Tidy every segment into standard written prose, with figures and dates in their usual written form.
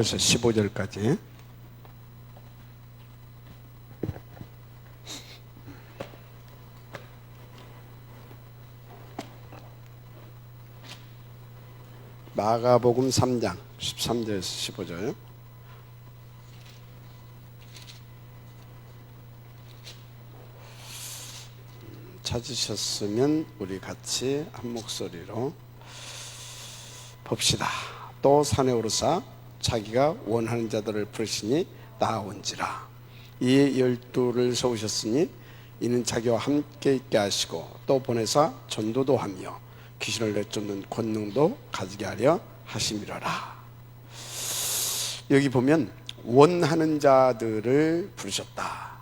그래서 15절까지. 마가복음 3장 13절에서 15절. 찾으셨으면 우리 같이 한 목소리로 봅시다. 또 산에 오르사 자기가 원하는 자들을 부르시니 나아온지라. 이에 12를 세우셨으니 이는 자기와 함께 있게 하시고 또 보내사 전도도 하며 귀신을 내쫓는 권능도 가지게 하려 하심이라라. 여기 보면 원하는 자들을 부르셨다.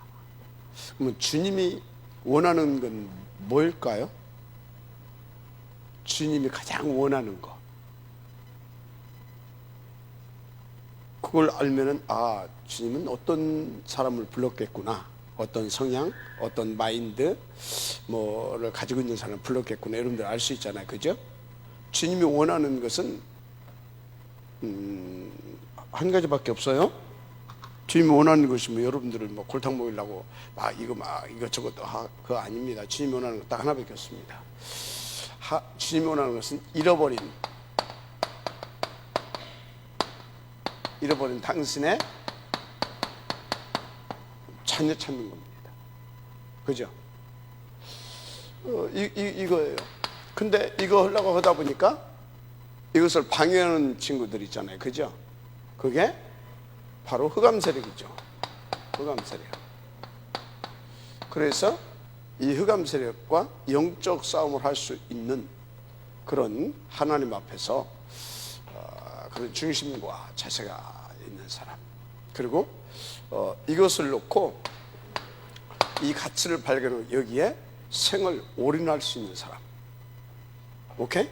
그러면 주님이 원하는 건 뭘까요? 주님이 가장 원하는 거. 그걸 알면은 주님은 어떤 사람을 불렀겠구나, 어떤 성향, 어떤 마인드 뭐를 가지고 있는 사람을 불렀겠구나, 여러분들 알 수 있잖아요, 그죠? 주님이 원하는 것은 한 가지밖에 없어요. 주님이 원하는 것이 뭐 여러분들을 뭐 골탕 먹이려고 이것저것 그거 아닙니다. 주님이 원하는 것 딱 하나밖에 없습니다. 주님이 원하는 것은 잃어버린 당신의 자녀 찾는 겁니다. 그죠? 이거예요. 근데 이거 하려고 하다 보니까 이것을 방해하는 친구들 있잖아요. 그죠? 그게 바로 흑암 세력이죠. 흑암 세력. 그래서 이 흑암 세력과 영적 싸움을 할 수 있는 그런 하나님 앞에서 그런 중심과 자세가 있는 사람, 그리고 이것을 놓고 이 가치를 발견하고 여기에 생을 올인할 수 있는 사람. 오케이?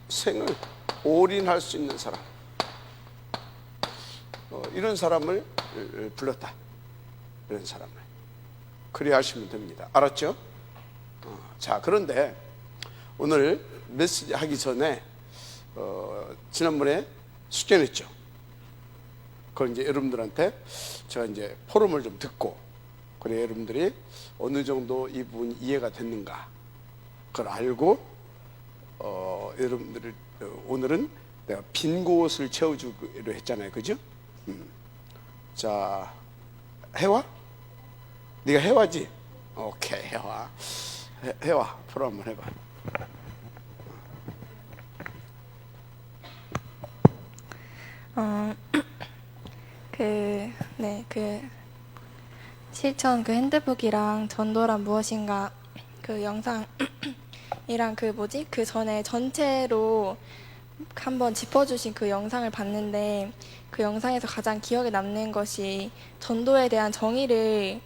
생을 올인할 수 있는 사람, 이런 사람을 불렀다. 이런 사람을 그래야 하시면 됩니다. 알았죠? 자, 그런데 오늘 메시지 하기 전에 지난번에 숙제냈죠. 그걸 이제 여러분들한테 제가 이제 포럼을 좀 듣고, 그래 여러분들이 어느 정도 이 부분이 이해가 됐는가 그걸 알고 여러분들을 오늘은 내가 빈 곳을 채워주기로 했잖아요, 그죠? 자, 해와? 네가 해와지? 오케이, 해와. 해와, 포럼 한번 해봐. 실천 핸드북이랑 전도란 무엇인가 영상이랑 그 전에 전체로 한번 짚어주신 그 영상을 봤는데, 그 영상에서 가장 기억에 남는 것이 전도에 대한 정의를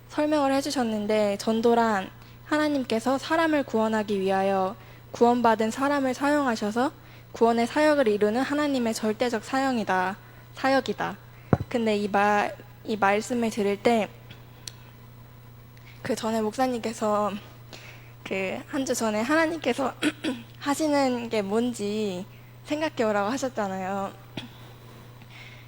설명을 해주셨는데, 전도란 하나님께서 사람을 구원하기 위하여 구원받은 사람을 사용하셔서 구원의 사역을 이루는 하나님의 절대적 사역이다. 근데 이 말씀을 들을 때 그 전에 목사님께서 한 주 전에 하나님께서 하시는 게 뭔지 생각해 오라고 하셨잖아요.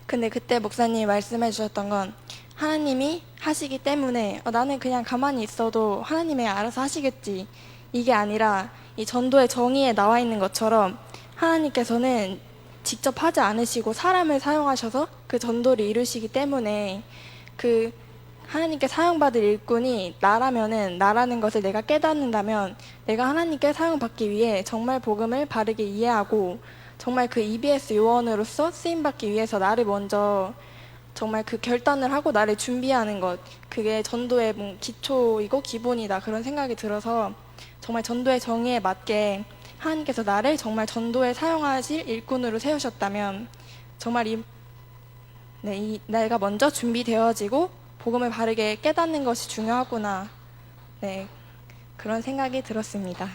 근데 그때 목사님이 말씀해 주셨던 건, 하나님이 하시기 때문에 나는 그냥 가만히 있어도 하나님이 알아서 하시겠지, 이게 아니라 이 전도의 정의에 나와 있는 것처럼 하나님께서는 직접 하지 않으시고 사람을 사용하셔서 그 전도를 이루시기 때문에 하나님께 사용받을 일꾼이 나라는 것을 내가 깨닫는다면, 내가 하나님께 사용받기 위해 정말 복음을 바르게 이해하고 정말 그 EBS 요원으로서 쓰임받기 위해서 나를 먼저 정말 그 결단을 하고 나를 준비하는 것, 그게 전도의 기초이고 기본이다, 그런 생각이 들어서 정말 전도의 정의에 맞게 하나님께서 나를 정말 전도에 사용하실 일꾼으로 세우셨다면 정말 내가 먼저 준비되어지고 복음을 바르게 깨닫는 것이 중요하구나, 그런 생각이 들었습니다.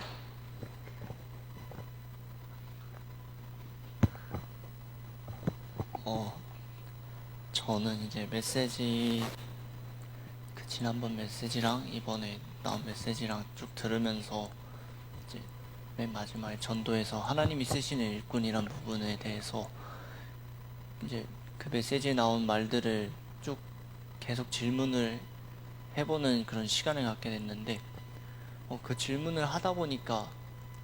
저는 이제 메시지 지난번 메시지랑 이번에 나온 메시지랑 쭉 들으면서 이제 맨 마지막에 전도에서 하나님이 쓰시는 일꾼이란 부분에 대해서 이제 그 메시지에 나온 말들을 쭉 계속 질문을 해보는 그런 시간을 갖게 됐는데, 그 질문을 하다 보니까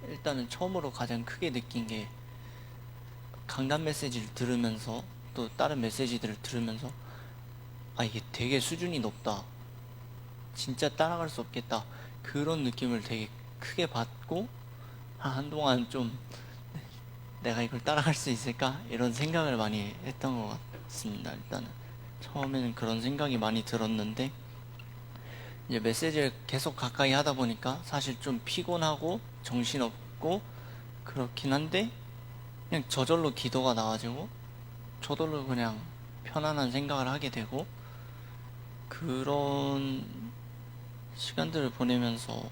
일단은 처음으로 가장 크게 느낀 게, 강단 메시지를 들으면서 또 다른 메시지들을 들으면서 이게 되게 수준이 높다, 진짜 따라갈 수 없겠다, 그런 느낌을 되게 크게 받고, 한동안 좀 내가 이걸 따라갈 수 있을까 이런 생각을 많이 했던 것 같습니다. 일단은 처음에는 그런 생각이 많이 들었는데, 이제 메시지를 계속 가까이 하다 보니까 사실 좀 피곤하고 정신없고 그렇긴 한데, 그냥 저절로 기도가 나와지고 저절로 그냥 편안한 생각을 하게 되고, 그런 시간들을 보내면서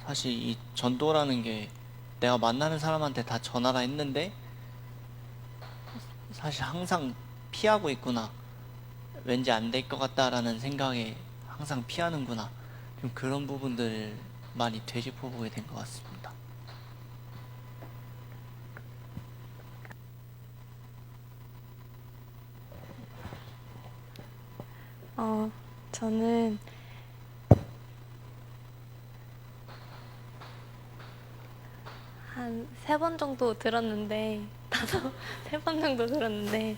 사실 이 전도라는 게 내가 만나는 사람한테 다 전하라 했는데 사실 항상 피하고 있구나, 왠지 안 될 것 같다라는 생각에 항상 피하는구나, 좀 그런 부분들을 많이 되짚어보게 된 것 같습니다. 저는 한 3번 정도 들었는데, 세 번 정도 들었는데,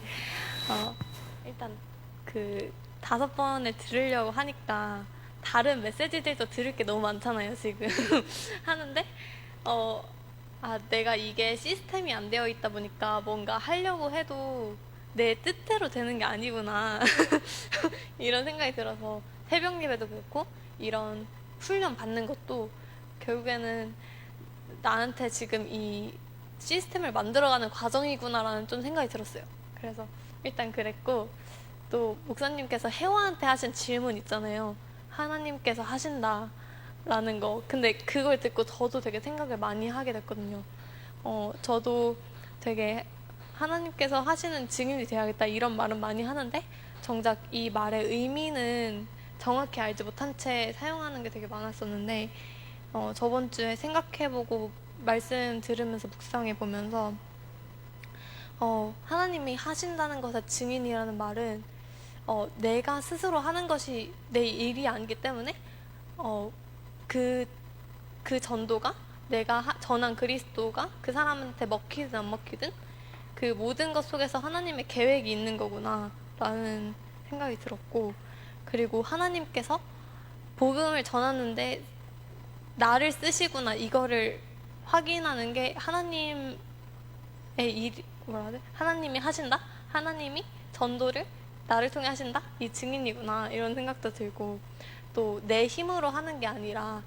일단 그 5번을 들으려고 하니까 다른 메시지들도 들을 게 너무 많잖아요, 지금. 하는데, 내가 이게 시스템이 안 되어 있다 보니까 뭔가 하려고 해도 내 뜻대로 되는 게 아니구나. 이런 생각이 들어서 새벽 예배도 그렇고 이런 훈련 받는 것도 결국에는 나한테 지금 이 시스템을 만들어가는 과정이구나라는 좀 생각이 들었어요. 그래서 일단 그랬고, 또 목사님께서 혜화한테 하신 질문 있잖아요. 하나님께서 하신다라는 거. 근데 그걸 듣고 저도 되게 생각을 많이 하게 됐거든요. 저도 되게 하나님께서 하시는 증인이 돼야겠다 이런 말은 많이 하는데, 정작 이 말의 의미는 정확히 알지 못한 채 사용하는 게 되게 많았었는데, 저번 주에 생각해보고 말씀 들으면서 묵상해보면서 하나님이 하신다는 것의 증인이라는 말은 내가 스스로 하는 것이 내 일이 아니기 때문에 그 전도가, 내가 전한 그리스도가 그 사람한테 먹히든 안 먹히든 그 모든 것 속에서 하나님의 계획이 있는 거구나 라는 생각이 들었고, 그리고 하나님께서 복음을 전하는데 나를 쓰시구나 이거를 확인하는 게 하나님의 하나님이 하신다? 하나님이 전도를 나를 통해 하신다? 이 증인이구나 이런 생각도 들고, 또 내 힘으로 하는 게 아니라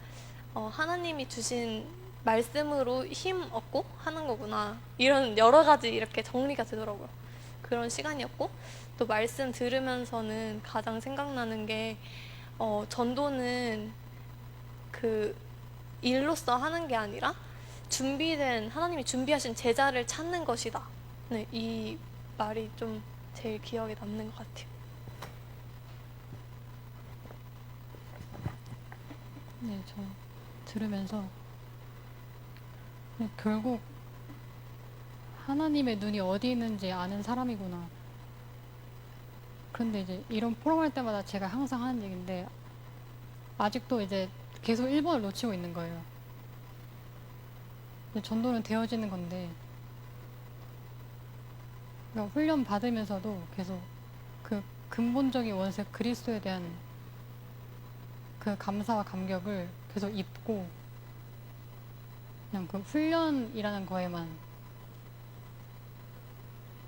하나님이 주신 말씀으로 힘 얻고 하는 거구나, 이런 여러 가지 이렇게 정리가 되더라고요. 그런 시간이었고, 또 말씀 들으면서는 가장 생각나는 게 전도는 그 일로서 하는 게 아니라 준비된, 하나님이 준비하신 제자를 찾는 것이다. 네, 이 말이 좀 제일 기억에 남는 것 같아요. 네, 저 들으면서 결국 하나님의 눈이 어디 있는지 아는 사람이구나. 그런데 이제 이런 포럼 할 때마다 제가 항상 하는 얘기인데, 아직도 이제 계속 1번을 놓치고 있는 거예요. 전도는 되어지는 건데, 그러니까 훈련 받으면서도 계속 그 근본적인 원세 그리스도에 대한 그 감사와 감격을 계속 잊고, 그냥 그 훈련이라는 거에만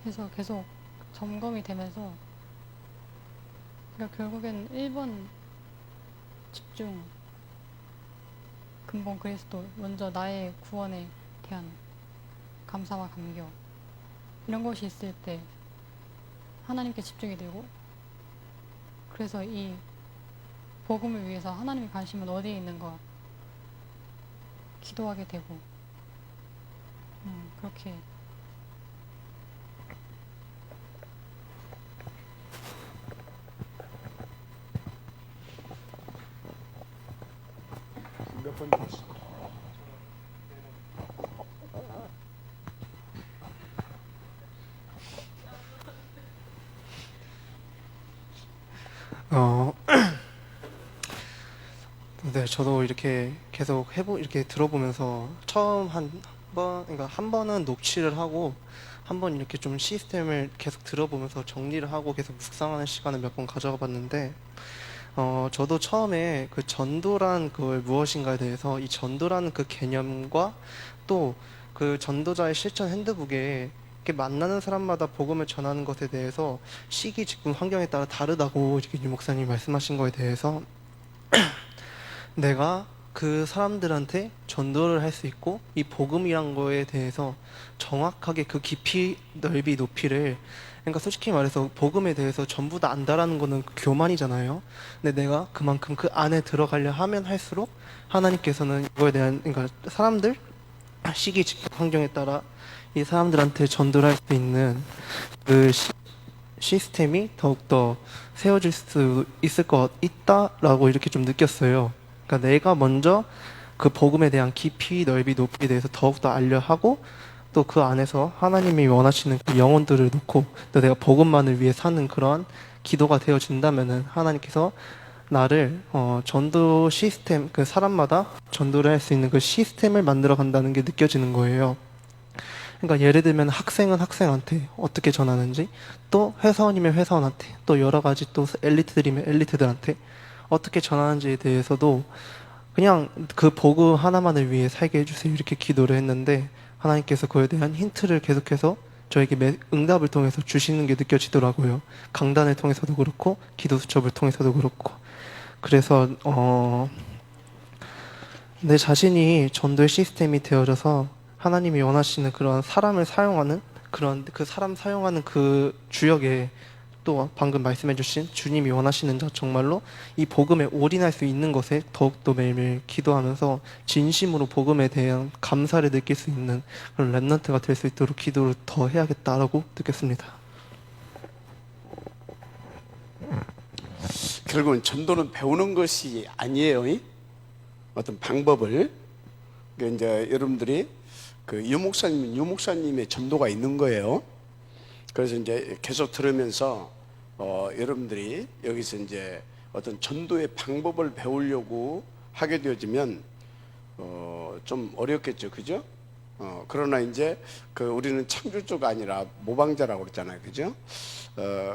해서 계속 점검이 되면서, 그러니까 결국엔 1번 집중, 근본 그리스도, 먼저 나의 구원에 대한 감사와 감격, 이런 것이 있을 때 하나님께 집중이 되고, 그래서 이 복음을 위해서 하나님의 관심은 어디에 있는가 기도하게 되고, 그렇게. 몇 번 들었어? 네, 저도 이렇게 계속 이렇게 들어보면서 처음 그러니까 한 번은 녹취를 하고 한 번 이렇게 좀 시스템을 계속 들어보면서 정리를 하고 계속 묵상하는 시간을 몇 번 가져가 봤는데, 저도 처음에 그 전도란 그걸 무엇인가에 대해서 이 전도라는 그 개념과 또 그 전도자의 실천 핸드북에 이렇게 만나는 사람마다 복음을 전하는 것에 대해서 시기, 직분, 환경에 따라 다르다고 이렇게 유 목사님이 말씀하신 거에 대해서 내가 그 사람들한테 전도를 할 수 있고 이 복음이란 거에 대해서 정확하게 그 깊이, 넓이, 높이를, 그러니까 솔직히 말해서 복음에 대해서 전부 다 안다라는 거는 교만이잖아요. 근데 내가 그만큼 그 안에 들어가려 하면 할수록 하나님께서는 이거에 대한, 그러니까 사람들 시기, 직분, 환경에 따라 이 사람들한테 전도를 할 수 있는 그 시스템이 더욱더 세워질 수 있을 것 있다라고 이렇게 좀 느꼈어요. 그러니까 내가 먼저 그 복음에 대한 깊이, 넓이, 높이에 대해서 더욱더 알려 하고 또 그 안에서 하나님이 원하시는 그 영혼들을 놓고 또 내가 복음만을 위해 사는 그러한 기도가 되어진다면은 하나님께서 나를 전도 시스템, 그 사람마다 전도를 할 수 있는 그 시스템을 만들어 간다는 게 느껴지는 거예요. 그러니까 예를 들면 학생은 학생한테 어떻게 전하는지, 또 회사원이면 회사원한테, 또 여러 가지 또 엘리트들이면 엘리트들한테 어떻게 전하는지에 대해서도 그냥 그 복음 하나만을 위해 살게 해주세요 이렇게 기도를 했는데, 하나님께서 그에 대한 힌트를 계속해서 저에게 응답을 통해서 주시는 게 느껴지더라고요. 강단을 통해서도 그렇고 기도 수첩을 통해서도 그렇고. 그래서 내 자신이 전도의 시스템이 되어져서 하나님이 원하시는 그런 사람을 사용하는 그런 그 사람 사용하는 그 주역에 또 방금 말씀해 주신 주님이 원하시는 자 정말로 이 복음에 올인할 수 있는 것에 더욱더 매일매일 기도하면서 진심으로 복음에 대한 감사를 느낄 수 있는 그런 랩넌트가 될 수 있도록 기도를 더 해야겠다라고 느꼈습니다. 결국은 전도는 배우는 것이 아니에요. 어떤 방법을. 그러니까 이제 여러분들이 그 유 목사님의 전도가 있는 거예요. 그래서 이제 계속 들으면서 여러분들이 여기서 이제 어떤 전도의 방법을 배우려고 하게 되어지면 좀 어렵겠죠, 그죠? 그러나 이제 그 우리는 창조주가 아니라 모방자라고 그랬잖아요, 그죠?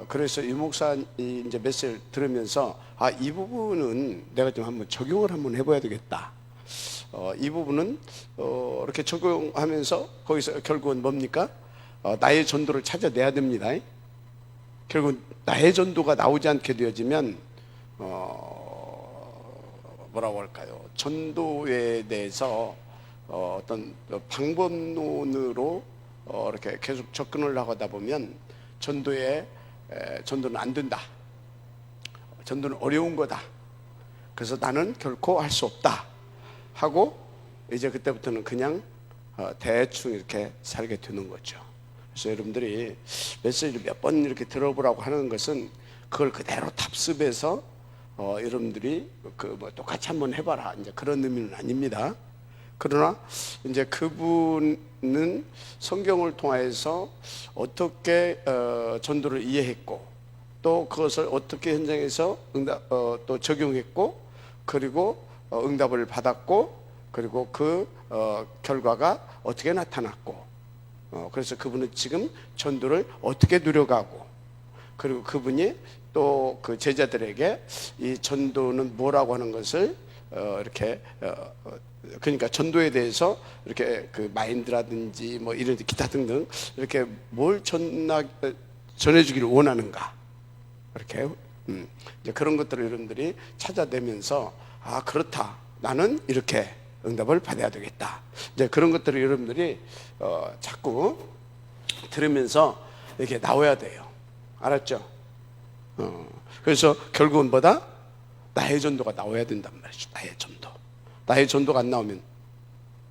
그래서 유 목사님 이제 메시지를 들으면서 이 부분은 내가 좀 한번 적용을 한번 해봐야 되겠다. 이 부분은 이렇게 적용하면서 거기서 결국은 뭡니까? 나의 전도를 찾아내야 됩니다. 결국 나의 전도가 나오지 않게 되어지면 뭐라고 할까요? 전도에 대해서 어떤 방법론으로 이렇게 계속 접근을 하다 보면 전도는 안 된다. 전도는 어려운 거다. 그래서 나는 결코 할 수 없다 하고 이제 그때부터는 그냥 대충 이렇게 살게 되는 거죠. 그래서 여러분들이 메시지를 몇 번 이렇게 들어보라고 하는 것은 그걸 그대로 답습해서 여러분들이 똑같이 한번 해봐라 이제 그런 의미는 아닙니다. 그러나 이제 그분은 성경을 통해서 어떻게 전도를 이해했고 또 그것을 어떻게 현장에서 또 적용했고 그리고 응답을 받았고 그리고 그 결과가 어떻게 나타났고 그래서 그분은 지금 전도를 어떻게 누려가고 그리고 그분이 또 그 제자들에게 이 전도는 뭐라고 하는 것을 이렇게 그러니까 전도에 대해서 이렇게 그 마인드라든지 뭐 이런 기타 등등 이렇게 뭘 전해주기를 원하는가 이렇게 이제 그런 것들을 여러분들이 찾아내면서 그렇다 나는 이렇게 응답을 받아야 되겠다 이제 그런 것들을 여러분들이 자꾸 들으면서 이렇게 나와야 돼요. 알았죠? 그래서 결국은 뭐다? 나의 전도가 나와야 된단 말이죠. 나의 전도가 안 나오면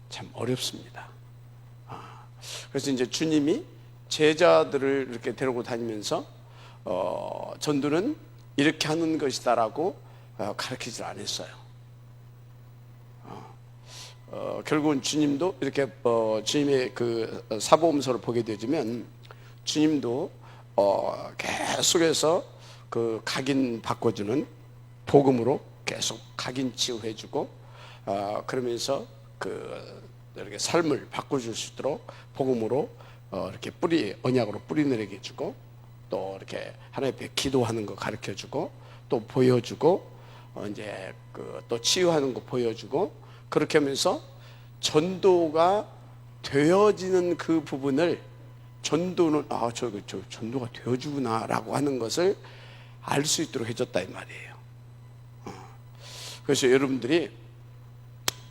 참 어렵습니다. 그래서 이제 주님이 제자들을 이렇게 데리고 다니면서 전도는 이렇게 하는 것이다라고 가르치질 않았어요. 결국은 주님도 이렇게 주님의 그 사복음서를 보게 되지만 주님도 계속해서 그 각인 바꿔주는 복음으로 계속 각인치유해주고 그러면서 이렇게 삶을 바꿔줄 수 있도록 복음으로 이렇게 언약으로 뿌리 내리게 해주고, 또 이렇게 하나님 앞에 기도하는 거 가르쳐주고, 또 보여주고, 이제 또 치유하는 거 보여주고, 그렇게 하면서 전도가 되어지는 그 부분을, 전도는 저 전도가 되어주구나라고 하는 것을 알 수 있도록 해줬다 이 말이에요. 그래서 여러분들이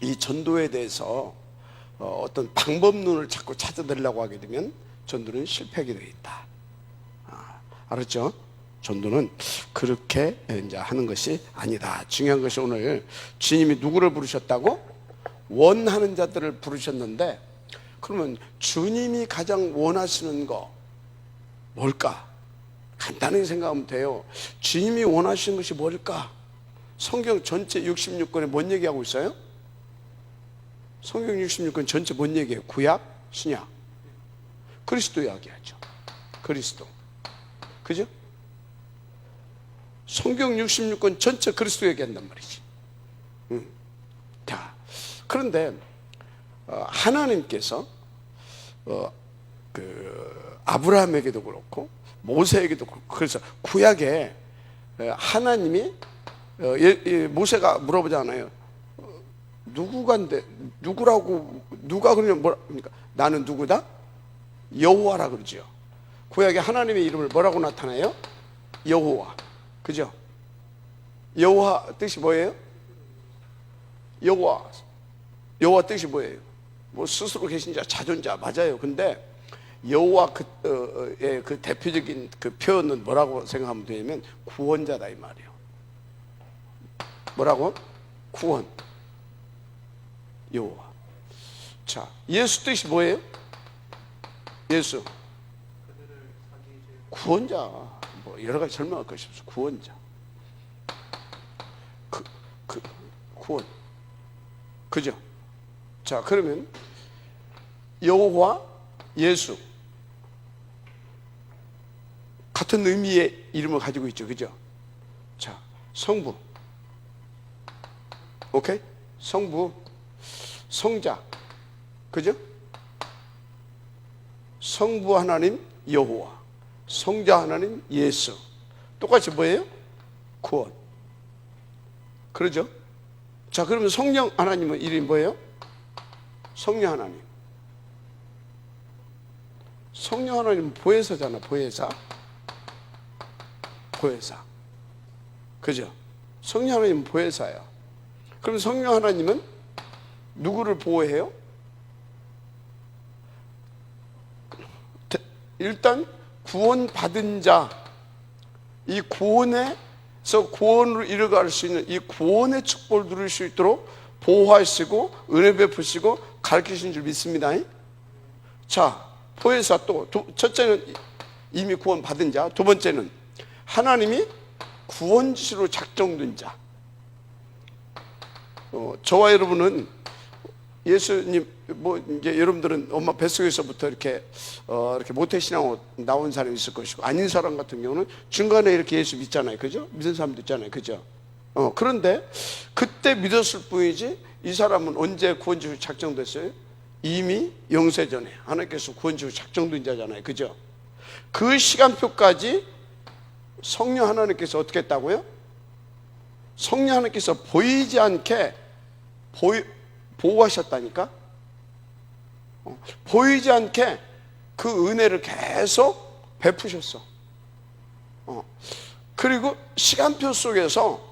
이 전도에 대해서 어떤 방법론을 자꾸 찾아내려고 하게 되면 전도는 실패하게 되어 있다. 알았죠? 전도는 그렇게 이제 하는 것이 아니다. 중요한 것이 오늘 주님이 누구를 부르셨다고? 원하는 자들을 부르셨는데, 그러면 주님이 가장 원하시는 거 뭘까? 간단하게 생각하면 돼요. 주님이 원하시는 것이 뭘까? 성경 전체 66권에 뭔 얘기하고 있어요? 성경 66권 전체 뭔 얘기예요? 구약, 신약, 그리스도 이야기하죠. 그리스도, 그죠? 성경 66권 전체 그리스도 얘기한단 말이지. 자, 그런데 하나님께서 아브라함에게도 그렇고 모세에게도 그렇고, 그래서 구약에 하나님이 모세가 물어보잖아요. 누구간데, 누구라고, 누가 그러면 그러니까 나는 누구다? 여호와라 그러죠. 구약에 하나님의 이름을 뭐라고 나타내요? 여호와, 그죠? 여호와 뜻이 뭐예요? 여호와 뜻이 뭐예요? 뭐 스스로 계신 자, 자존자, 맞아요. 근데 여호와 그 대표적인 그 표현은 뭐라고 생각하면 되냐면 구원자다 이 말이에요. 뭐라고? 구원. 여호와. 자, 예수 뜻이 뭐예요? 예수. 구원자. 뭐 여러 가지 설명할 것이 없어. 구원자. 구원. 그죠? 자, 그러면 여호와, 예수 같은 의미의 이름을 가지고 있죠. 그죠? 자, 성부. 오케이? 성부, 성자, 그죠? 성부 하나님 여호와, 성자 하나님 예수. 똑같이 뭐예요? 구원. 그러죠? 자, 그러면 성령 하나님은 이름이 뭐예요? 성령 하나님. 성령 하나님은 보혜사잖아. 보혜사. 그죠? 성령 하나님은 보혜사야. 그럼 성령 하나님은 누구를 보호해요? 일단 구원받은 자, 이 구원에서 구원으로 이뤄갈 수 있는 이 구원의 축복을 누릴 수 있도록 보호하시고 은혜 베푸시고 가르치신 줄 믿습니다. 자, 보혜사 또 첫째는 이미 구원받은 자, 두 번째는 하나님이 구원지시로 작정된 자. 저와 여러분은 예수님, 뭐 이제 여러분들은 엄마 뱃속에서부터 이렇게 모태신앙으로 나온 사람이 있을 것이고, 아닌 사람 같은 경우는 중간에 이렇게 예수 믿잖아요, 그죠? 믿은 사람도 있잖아요, 그죠? 그런데 그때 믿었을 뿐이지 이 사람은 언제 구원지시로 작정됐어요? 이미 영세전에 하나님께서 구원지시로 작정된 자잖아요, 그죠? 그 시간표까지 성령 하나님께서 어떻게 했다고요? 성령 하나님께서 보이지 않게 보호하셨다니까? 보이지 않게 그 은혜를 계속 베푸셨어. 그리고 시간표 속에서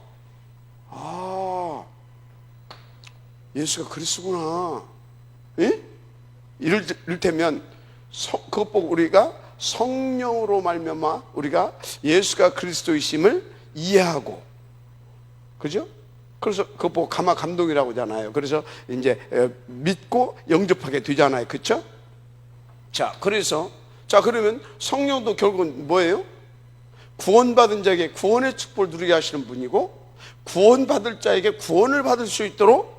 예수가 그리스구나. 이를테면 그것 보고 우리가 성령으로 말미암아 우리가 예수가 그리스도이심을 이해하고, 그죠? 그래서 그거 보고 감화 감동이라고 하잖아요. 그래서 이제 믿고 영접하게 되잖아요. 그렇죠? 자, 그러면 성령도 결국은 뭐예요? 구원받은 자에게 구원의 축복을 누리게 하시는 분이고, 구원받을 자에게 구원을 받을 수 있도록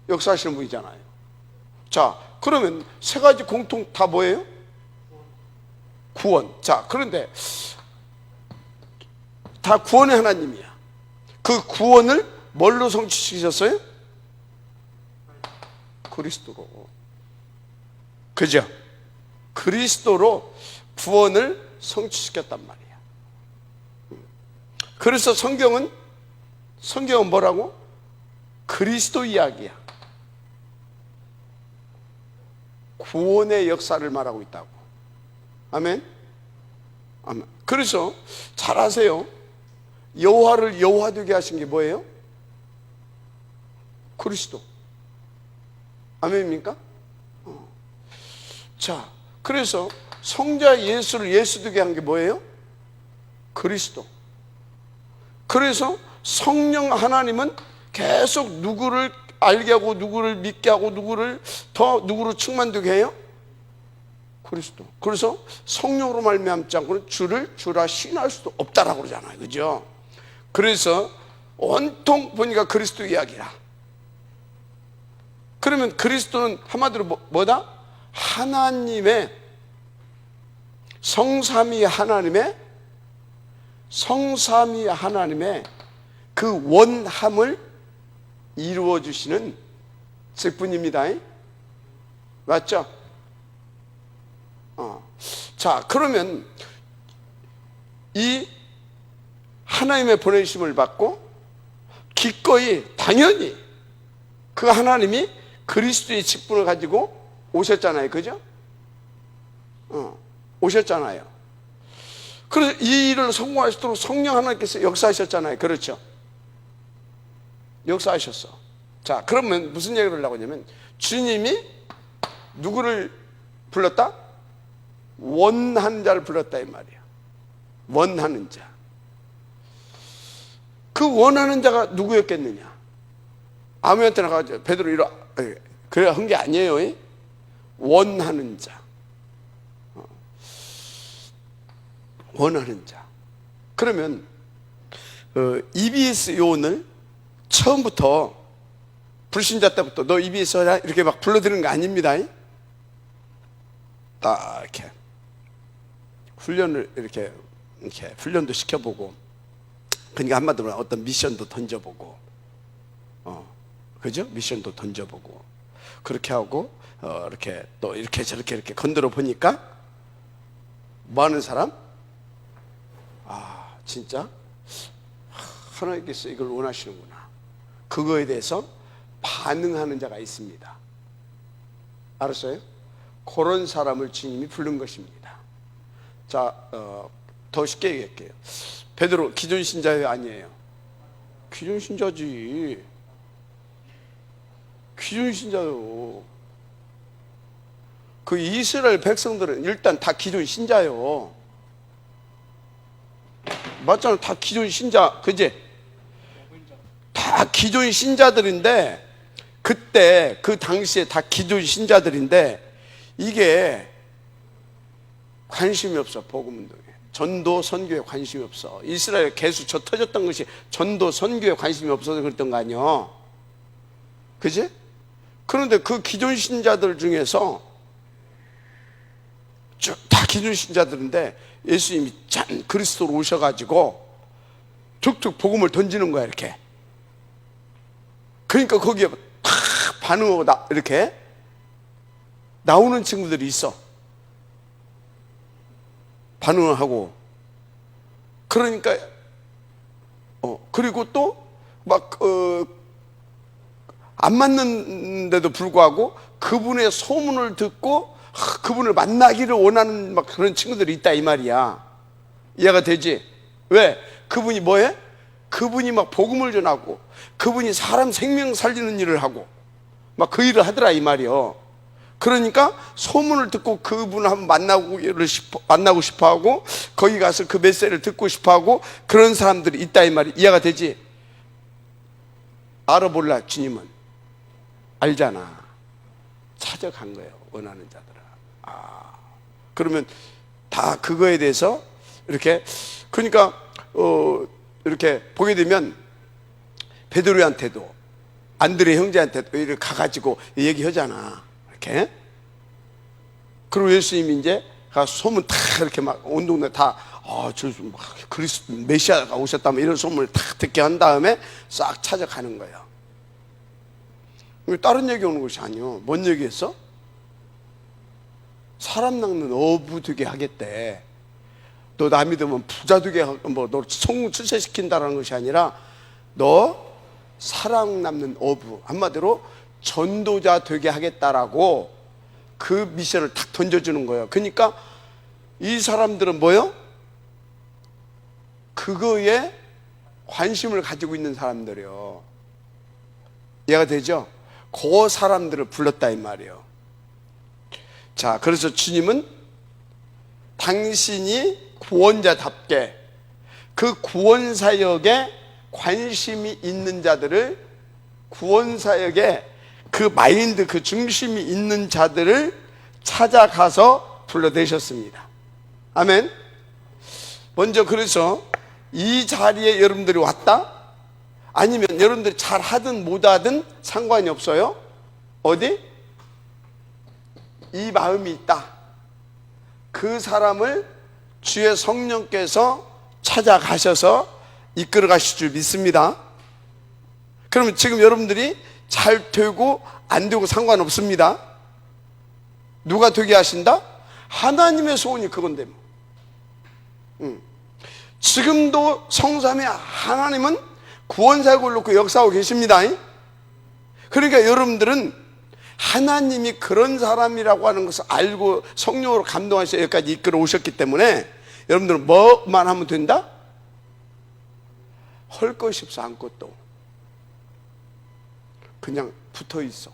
역사하시는 분이잖아요. 자, 그러면 세 가지 공통 다 뭐예요? 구원. 자, 그런데 다 구원의 하나님이야. 그 구원을 뭘로 성취시키셨어요? 그리스도로. 그죠? 그리스도로 구원을 성취시켰단 말이야. 그래서 성경은 뭐라고? 그리스도 이야기야. 구원의 역사를 말하고 있다고. 아멘? 아멘. 그래서 잘 아세요. 여호와를 여호와 되게 하신 게 뭐예요? 그리스도. 아멘입니까? 자, 그래서 성자 예수를 예수 되게 한 게 뭐예요? 그리스도. 그래서 성령 하나님은 계속 누구를 알게 하고 누구를 믿게 하고 누구를 더 누구로 충만되게 해요? 그리스도. 그래서 성령으로 말미암지 않고는 주를 주라 시인할 수도 없다라고 그러잖아요. 그죠? 그래서 온통 보니까 그리스도 이야기라. 그러면 그리스도는 한마디로 뭐다? 하나님의 성삼위 하나님의 그 원함을 이루어 주시는 직분입니다. 맞죠? 자, 그러면 이 하나님의 보내심을 받고 기꺼이 당연히 그 하나님이 그리스도의 직분을 가지고 오셨잖아요. 그죠? 오셨잖아요. 그래서 이 일을 성공하시도록 성령 하나님께서 역사하셨잖아요. 그렇죠? 역사하셨어. 자, 그러면 무슨 얘기를 하려고 하냐면 주님이 누구를 불렀다? 원하는 자를 불렀다 이 말이야. 원하는 자. 그 원하는 자가 누구였겠느냐? 아무한테나 가서 베드로 이러 그래 한 게 아니에요. 원하는 자. 원하는 자. 그러면 EBS 요원을 처음부터 불신자 때부터 너 EBS 하라 이렇게 막 불러드리는 거 아닙니다. 딱 이렇게 훈련을 이렇게 훈련도 시켜보고, 그러니까 한마디로 어떤 미션도 던져보고, 그죠? 미션도 던져보고 그렇게 하고 이렇게 또 이렇게 저렇게 이렇게 건드려 보니까 뭐 하는 사람? 아, 진짜 하나님께서 이걸 원하시는구나. 그거에 대해서 반응하는 자가 있습니다. 알았어요? 그런 사람을 주님이 부른 것입니다. 자, 더 쉽게 얘기할게요. 베드로 기존 신자예요, 아니에요? 기존 신자지. 기존 신자요. 그 이스라엘 백성들은 일단 다 기존 신자요. 맞잖아. 다 기존 신자. 그지? 다 기존 신자들인데, 그때 그 당시에 다 기존 신자들인데 이게 관심이 없어. 복음 운동에, 전도 선교에 관심이 없어. 이스라엘 개수 저 터졌던 것이 전도 선교에 관심이 없어서 그랬던 거 아니야. 그지? 그런데 그 기존 신자들 중에서 다 기존 신자들인데 예수님이 짠 그리스도로 오셔가지고 툭툭 복음을 던지는 거야. 이렇게. 그러니까 거기에 탁 반응하고 이렇게 나오는 친구들이 있어. 반응을 하고. 그러니까 그리고 또 막 안 맞는데도 불구하고 그분의 소문을 듣고 그분을 만나기를 원하는 막 그런 친구들이 있다 이 말이야. 이해가 되지? 왜? 그분이 뭐해? 그분이 막 복음을 전하고 그분이 사람 생명 살리는 일을 하고 막 그 일을 하더라 이 말이요. 그러니까 소문을 듣고 그분을 한번 만나고 싶어하고 거기 가서 그 메시지를 듣고 싶어하고 그런 사람들이 있다 이 말이. 이해가 되지? 알아 몰라? 주님은 알잖아. 찾아간 거예요. 원하는 자들아. 그러면 다 그거에 대해서 이렇게, 그러니까 이렇게 보게 되면 베드로한테도 안드레 형제한테도 이렇게 가가지고 얘기하잖아. 이렇게. 그리고 예수님이 이제 가서 소문 다 이렇게 막 온 동네 다 그리스도 메시아가 오셨다면 이런 소문을 다 듣게 한 다음에 싹 찾아가는 거예요. 다른 얘기 오는 것이 아니요. 뭔 얘기했어? 사람 낚는 어부 되게 하겠대. 너 나 믿으면 부자 되게 너 성공 출세시킨다라는 것이 아니라 너 사람 낚는 어부, 한마디로 전도자 되게 하겠다라고 그 미션을 탁 던져주는 거예요. 그러니까 이 사람들은 뭐요? 그거에 관심을 가지고 있는 사람들이요. 이해가 되죠? 그 사람들을 불렀다 이 말이에요. 자, 그래서 주님은 당신이 구원자답게 그 구원사역에 관심이 있는 자들을, 구원사역에 그 마인드, 그 중심이 있는 자들을 찾아가서 불러내셨습니다. 아멘. 먼저 그래서 이 자리에 여러분들이 왔다? 아니면 여러분들이 잘 하든 못하든 상관이 없어요. 어디? 이 마음이 있다. 그 사람을 주의 성령께서 찾아가셔서 이끌어 가실 줄 믿습니다. 그러면 지금 여러분들이 잘 되고 안 되고 상관없습니다. 누가 되게 하신다? 하나님의 소원이 그건데 뭐. 지금도 성삼위 하나님은 구원사역을 놓고 역사하고 계십니다. 그러니까 여러분들은 하나님이 그런 사람이라고 하는 것을 알고 성령으로 감동하셔서 여기까지 이끌어 오셨기 때문에 여러분들은 뭐만 하면 된다? 할 것이 없어. 아무것도 그냥 붙어 있어.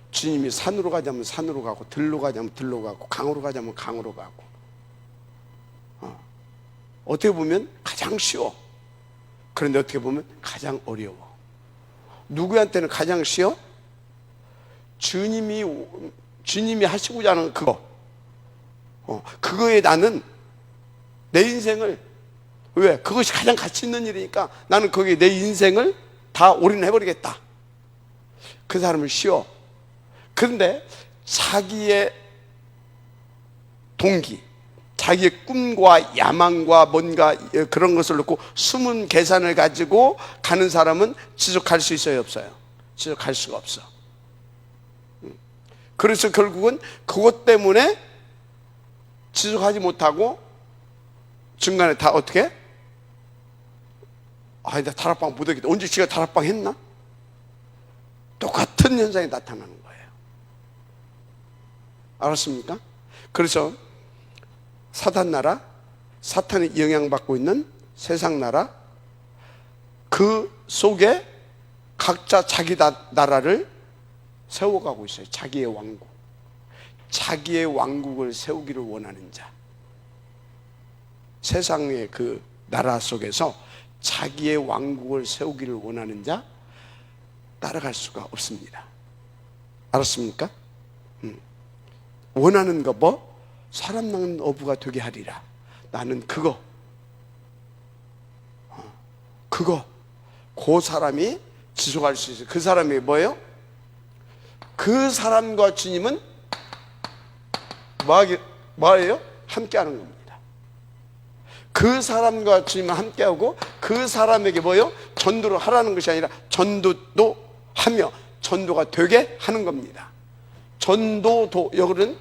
주님이 산으로 가자면 산으로 가고, 들로 가자면 들로 가고, 강으로 가자면 강으로 가고. 어떻게 보면 가장 쉬워. 그런데 어떻게 보면 가장 어려워. 누구한테는 가장 쉬워? 주님이 하시고자 하는 그거. 그거에 나는 내 인생을, 왜? 그것이 가장 가치 있는 일이니까 나는 거기에 내 인생을 다 올인해버리겠다. 그 사람은 쉬워. 그런데 자기의 동기, 자기의 꿈과 야망과 뭔가 그런 것을 놓고 숨은 계산을 가지고 가는 사람은 지속할 수 있어요, 없어요? 지속할 수가 없어. 그래서 결국은 그것 때문에 지속하지 못하고 중간에 다 어떻게? 나 다락방 못하겠다. 언제 지가 다락방 했나? 똑같은 현상이 나타나는 거예요. 알았습니까? 그래서 사탄 나라, 사탄의 영향받고 있는 세상 나라, 그 속에 각자 자기 나라를 세워가고 있어요. 자기의 왕국. 자기의 왕국을 세우기를 원하는 자. 세상의 그 나라 속에서 자기의 왕국을 세우기를 원하는 자 따라갈 수가 없습니다. 알았습니까? 원하는 거 뭐? 사람 낚는 어부가 되게 하리라. 나는 그거 그 사람이 지속할 수 있어요. 그 사람이 뭐예요? 그 사람과 주님은 뭐예요? 함께하는 겁니다. 그 사람과 주님은 함께하고 그 사람에게 뭐예요? 전도를 하라는 것이 아니라 전도도 하며 전도가 되게 하는 겁니다. 전도도 여기는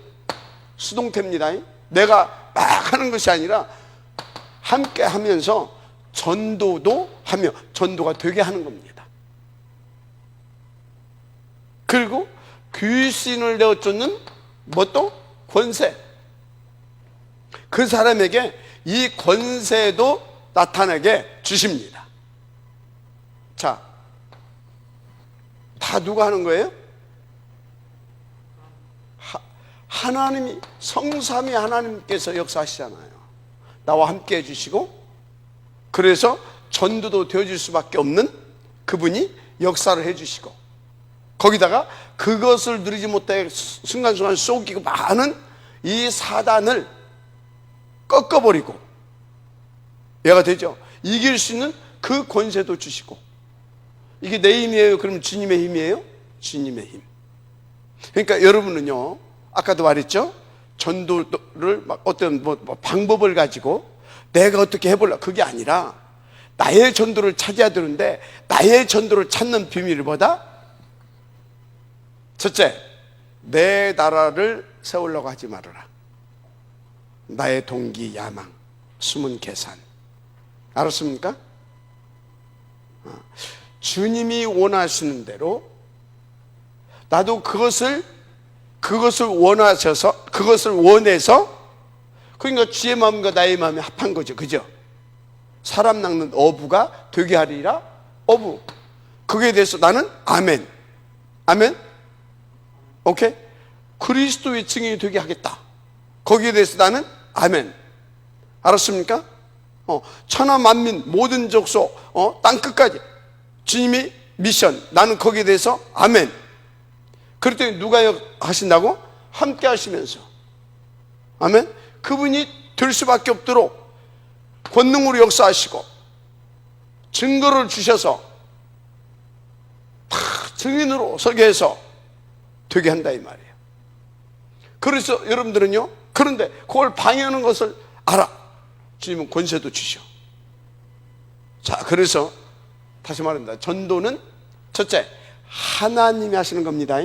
수동태입니다. 내가 막 하는 것이 아니라 함께 하면서 전도도 하며 전도가 되게 하는 겁니다. 그리고 귀신을 내어쫓는 뭣도? 권세. 그 사람에게 이 권세도 나타나게 주십니다. 자, 다 누가 하는 거예요? 하나님이, 성삼위 하나님께서 역사하시잖아요. 나와 함께 해주시고, 그래서 전도도 되어줄 수밖에 없는 그분이 역사를 해주시고, 거기다가 그것을 누리지 못해 순간순간 쏘기고 많은 이 사단을 꺾어버리고, 얘가 되죠. 이길 수 있는 그 권세도 주시고. 이게 내 힘이에요? 그러면 주님의 힘이에요? 주님의 힘. 그러니까 여러분은요, 아까도 말했죠? 전도를 막 어떤 뭐 방법을 가지고 내가 어떻게 해볼라, 그게 아니라 나의 전도를 찾아야 되는데, 나의 전도를 찾는 비밀을 뭐다? 첫째, 내 나라를 세우려고 하지 말아라. 나의 동기, 야망, 숨은 계산. 알았습니까? 주님이 원하시는 대로 나도 그것을 원하셔서, 그것을 원해서, 그러니까 주의 마음과 나의 마음이 합한 거죠. 그죠? 사람 낚는 어부가 되게 하리라. 어부. 그거에 대해서 나는 아멘. 아멘. 오케이? 그리스도의 증인이 되게 하겠다. 거기에 대해서 나는 아멘. 알았습니까? 천하 만민 모든 족속 땅 끝까지 주님이 미션, 나는 거기에 대해서 아멘. 그랬더니 누가 하신다고? 함께 하시면서. 아멘. 그분이 될 수밖에 없도록 권능으로 역사하시고 증거를 주셔서 다 증인으로 서게 해서 되게 한다 이 말이에요. 그래서 여러분들은요, 그런데 그걸 방해하는 것을 알아. 주님은 권세도 주셔. 자, 그래서 다시 말합니다. 전도는 첫째, 하나님이 하시는 겁니다.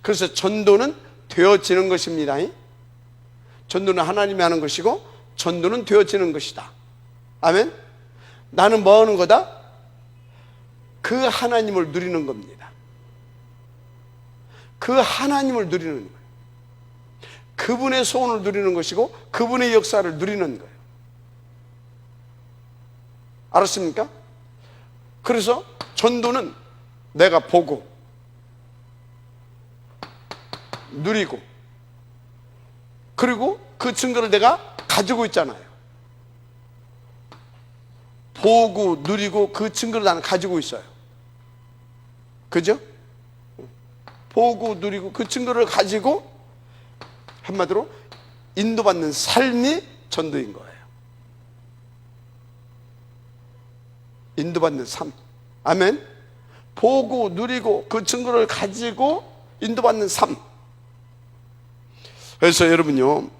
그래서 전도는 되어지는 것입니다. 전도는 하나님이 하는 것이고 전도는 되어지는 것이다. 아멘. 나는 뭐 하는 거다? 그 하나님을 누리는 겁니다. 그 하나님을 누리는 거예요. 그분의 소원을 누리는 것이고 그분의 역사를 누리는 거예요. 알았습니까? 그래서 전도는 내가 보고 누리고, 그리고 그 증거를 내가 가지고 있잖아요. 보고 누리고 그 증거를 나는 가지고 있어요. 그죠? 보고 누리고 그 증거를 가지고 한마디로 인도받는 삶이 전도인 거예요. 인도받는 삶. 아멘. 보고 누리고 그 증거를 가지고 인도받는 삶. 그래서 여러분요,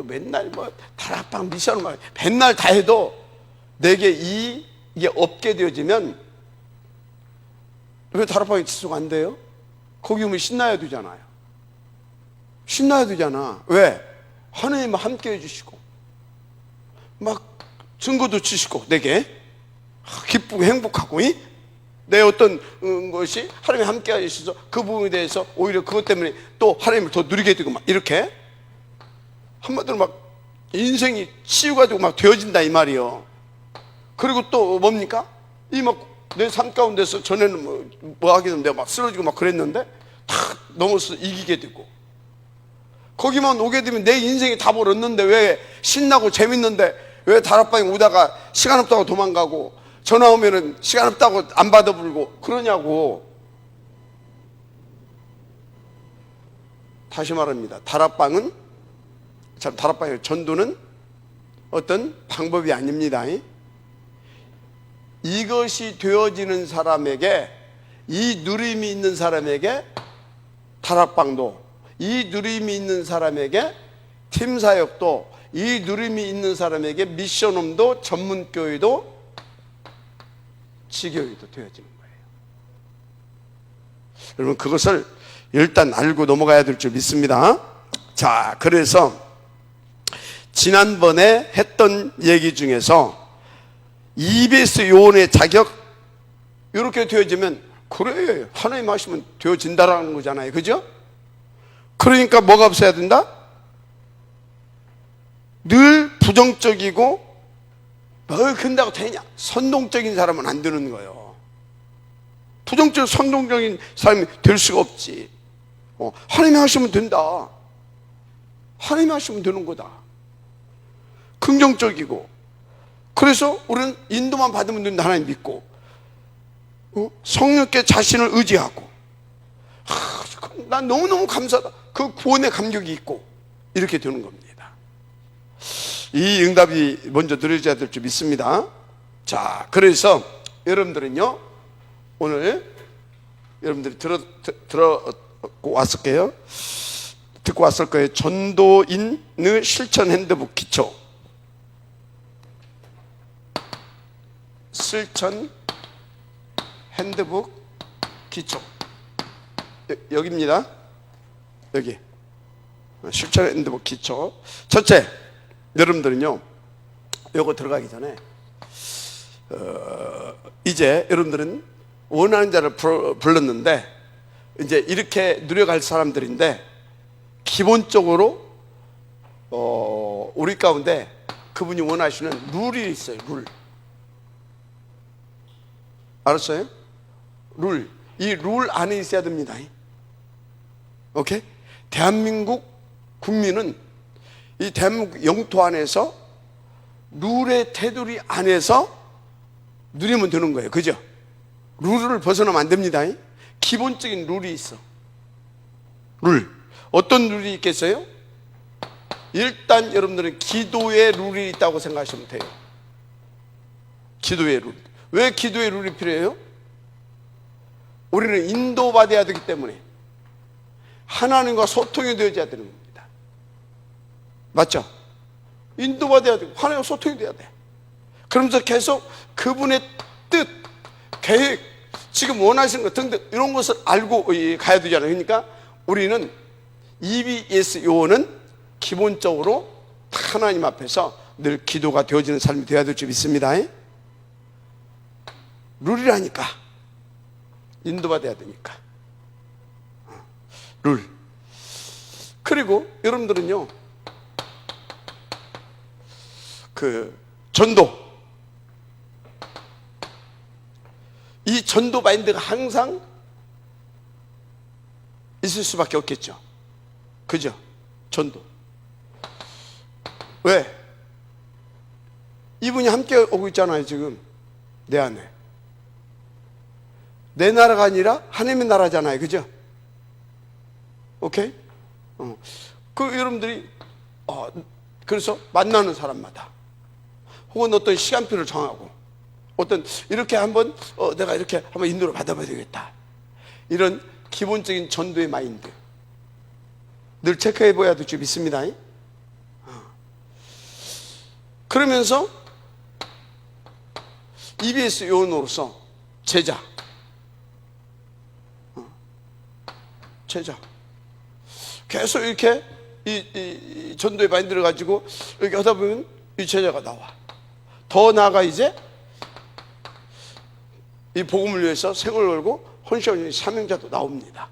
맨날 다락방 미션을 막 맨날 다 해도 내게 이게 없게 되어지면, 왜 다락방이 지속 안 돼요? 거기 오면 신나야 되잖아요. 신나야 되잖아. 왜? 하나님 함께 해주시고 막 증거도 주시고 내게 기쁘고 행복하고, 내 어떤 것이 하나님이 함께 하셔서 그 부분에 대해서 오히려 그것 때문에 또 하나님을 더 누리게 되고 막 이렇게 한마디로 막 인생이 치유가지고 막 되어진다 이 말이요. 그리고 또 뭡니까? 이 막 내 삶 가운데서 전에는 뭐 하게 되면 내가 막 쓰러지고 막 그랬는데 탁 넘어서 이기게 되고, 거기만 오게 되면 내 인생이 답을 얻는데 왜 신나고 재밌는데 왜 다락방에 오다가 시간 없다고 도망가고 전화 오면은 시간 없다고 안 받아 부르고 그러냐고. 다시 말합니다. 다락방의 전도는 어떤 방법이 아닙니다. 이것이 되어지는 사람에게, 이 누림이 있는 사람에게 다락방도, 이 누림이 있는 사람에게 팀사역도, 이 누림이 있는 사람에게 미션홈도, 전문교회도, 지교회도 되어지는 거예요. 여러분, 그것을 일단 알고 넘어가야 될 줄 믿습니다. 자, 그래서 지난번에 했던 얘기 중에서 EBS 요원의 자격, 이렇게 되어지면 그래, 하나님 하시면 되어진다라는 거잖아요. 그죠? 그러니까 뭐가 없어야 된다? 늘 부정적이고 뭘 근다고 되냐, 선동적인 사람은 안 되는 거예요. 부정적, 선동적인 사람이 될 수가 없지. 하나님이 하시면 된다. 하나님이 하시면 되는 거다. 긍정적이고, 그래서 우리는 인도만 받으면 된다. 하나님 믿고, 성령께 자신을 의지하고, 난 너무너무 감사하다. 그 구원의 감격이 있고, 이렇게 되는 겁니다. 이 응답이 먼저 누려져야 될 줄 믿습니다. 자, 그래서 여러분들은요, 오늘 여러분들이 듣고 왔을 거예요. 전도인의 실천 핸드북 기초. 실천 핸드북 기초. 여기입니다. 여기. 실천 핸드북 기초. 첫째, 여러분들은요, 요거 들어가기 전에 이제 여러분들은 원하는 자를 불렀는데 이제 이렇게 누려갈 사람들인데 기본적으로 우리 가운데 그분이 원하시는 룰이 있어요. 룰. 알았어요? 룰. 이 룰 안에 있어야 됩니다. 오케이? 대한민국 국민은 이 대한민국 영토 안에서 룰의 테두리 안에서 누리면 되는 거예요. 그죠? 룰을 벗어나면 안 됩니다. 기본적인 룰이 있어. 룰. 어떤 룰이 있겠어요? 일단 여러분들은 기도의 룰이 있다고 생각하시면 돼요. 기도의 룰. 왜 기도의 룰이 필요해요? 우리는 인도받아야 되기 때문에 하나님과 소통이 되어야 되는 겁니다. 맞죠? 인도받아야 되고 하나님과 소통이 돼야 돼. 그러면서 계속 그분의 뜻, 계획, 지금 원하시는 것 등등 이런 것을 알고 가야 되잖아요. 그러니까 우리는 EBS 요원은 기본적으로 하나님 앞에서 늘 기도가 되어지는 삶이 되어야 될 줄 믿습니다. 룰이라니까. 인도받아야 되니까. 룰. 그리고 여러분들은요, 전도. 이 전도 마인드가 항상 있을 수밖에 없겠죠. 그죠? 전도. 왜? 이분이 함께 오고 있잖아요, 지금. 내 안에. 내 나라가 아니라 하나님의 나라잖아요. 그죠? 오케이? 여러분들이, 그래서 만나는 사람마다 혹은 어떤 시간표를 정하고 어떤 이렇게 한번 내가 이렇게 한번 인도를 받아봐야 되겠다. 이런 기본적인 전도의 마인드 늘 체크해 봐야 될 줄 믿습니다. 그러면서 EBS 요원으로서 제자 계속 이렇게 이 전도의 마인드를 가지고 이렇게 하다 보면 이 제자가 나와. 더 나아가 이제 이 복음을 위해서 생을 걸고 헌신하는 사명자도 나옵니다.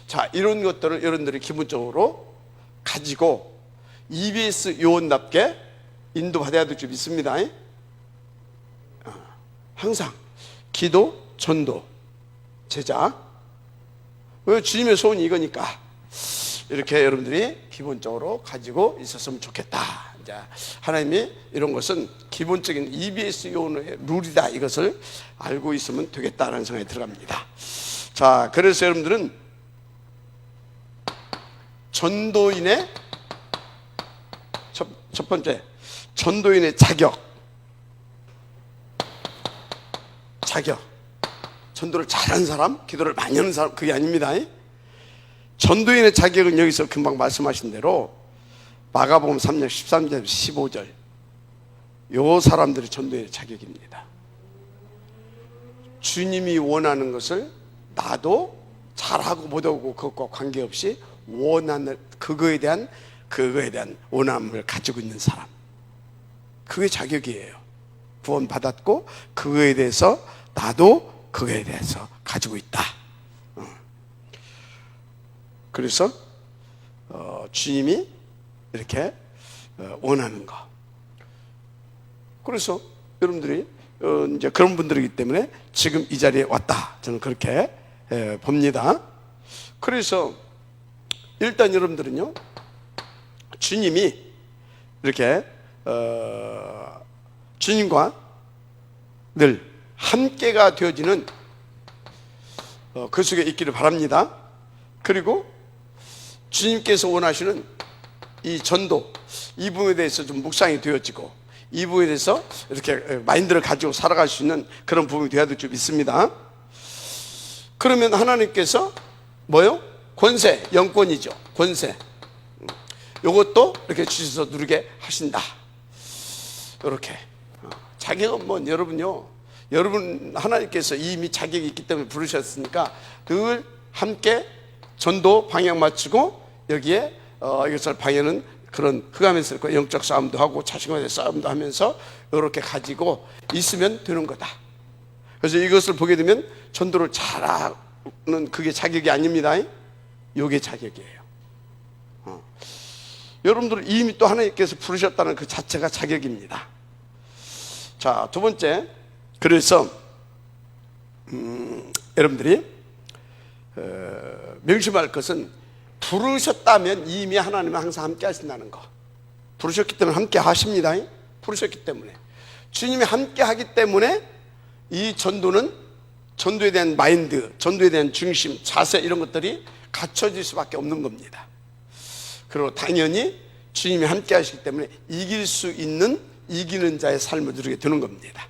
자, 이런 것들을 여러분들이 기본적으로 가지고 EBS 요원답게 인도받아야 될 줄 믿습니다. 항상 기도, 전도, 제자. 왜? 주님의 소원이 이거니까 이렇게 여러분들이 기본적으로 가지고 있었으면 좋겠다. 이제 하나님이 이런 것은 기본적인 EBS 요원의 룰이다. 이것을 알고 있으면 되겠다라는 생각이 들어갑니다. 자, 그래서 여러분들은 전도인의 첫 번째, 전도인의 자격. 전도를 잘하는 사람, 기도를 많이 하는 사람, 그게 아닙니다. 전도인의 자격은 여기서 금방 말씀하신 대로 마가복음 3장 13절 15절 요 사람들이 전도인의 자격입니다. 주님이 원하는 것을 나도 잘하고 못하고 그것과 관계없이 원하는 그거에 대한 원함을 가지고 있는 사람, 그게 자격이에요. 구원받았고 그거에 대해서 나도 그거에 대해서 가지고 있다. 그래서 주님이 이렇게 원하는 거. 그래서 여러분들이 이제 그런 분들이기 때문에 지금 이 자리에 왔다. 저는 그렇게 봅니다. 그래서 일단 여러분들은요, 주님이 이렇게 주님과 늘 함께가 되어지는 그 속에 있기를 바랍니다. 그리고 주님께서 원하시는 이 전도, 이 부분에 대해서 좀 묵상이 되어지고 이 부분에 대해서 이렇게 마인드를 가지고 살아갈 수 있는 그런 부분이 되어야 될 줄 믿습니다. 그러면 하나님께서 뭐요? 권세, 영권이죠. 권세. 요것도 이렇게 주셔서 누리게 하신다. 이렇게. 자격은 뭐 여러분요, 여러분 하나님께서 이미 자격이 있기 때문에 부르셨으니까 늘 함께 전도 방향 맞추고 여기에 이것을 방해는 그런 흑암에서 영적 싸움도 하고 자신과의 싸움도 하면서 이렇게 가지고 있으면 되는 거다. 그래서 이것을 보게 되면 전도를 잘하는 그게 자격이 아닙니다. 이게 자격이에요. 여러분들 이미 또 하나님께서 부르셨다는 그 자체가 자격입니다. 자, 두 번째, 그래서 여러분들이 명심할 것은 부르셨다면 이미 하나님은 항상 함께 하신다는 거. 부르셨기 때문에 함께 하십니다. 부르셨기 때문에. 주님이 함께 하기 때문에 이 전도는, 전도에 대한 마인드, 전도에 대한 중심, 자세 이런 것들이 갖춰질 수밖에 없는 겁니다. 그리고 당연히 주님이 함께 하시기 때문에 이길 수 있는, 이기는 자의 삶을 누리게 되는 겁니다.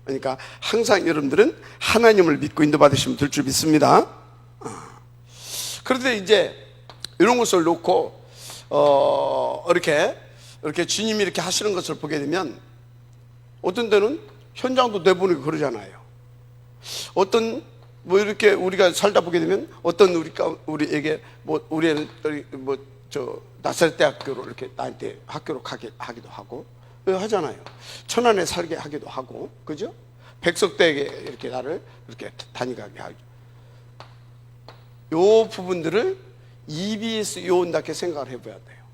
그러니까 항상 여러분들은 하나님을 믿고 인도받으시면 될 줄 믿습니다. 그런데 이제 이런 것을 놓고 이렇게 주님이 이렇게 하시는 것을 보게 되면 어떤 때는 현장도 내보내고 그러잖아요. 어떤 뭐 이렇게 우리가 살다 보게 되면 어떤 우리에게 뭐 우리는 뭐 저 나사렛 대학교로 이렇게 나한테 학교로 가게 하기도 하고 하잖아요. 천안에 살게 하기도 하고, 그죠? 백석대에 이렇게 나를 이렇게 다니게 하죠. 요 부분들을 EBS 요원답게 생각을 해봐야 돼요.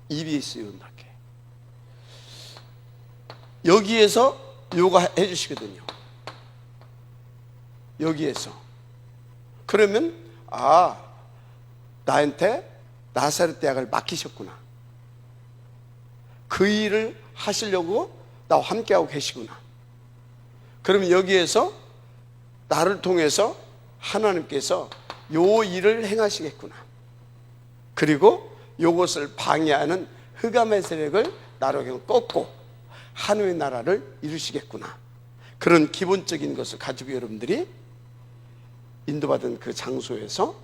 EBS 요원답게. 여기에서 요가 해주시거든요. 여기에서. 그러면 나한테 나사렛 대학을 맡기셨구나. 그 일을 하시려고 나와 함께하고 계시구나. 그러면 여기에서 나를 통해서 하나님께서 요 일을 행하시겠구나. 그리고 요것을 방해하는 흑암의 세력을 나로 꺾고 하늘의 나라를 이루시겠구나. 그런 기본적인 것을 가지고 여러분들이 인도받은 그 장소에서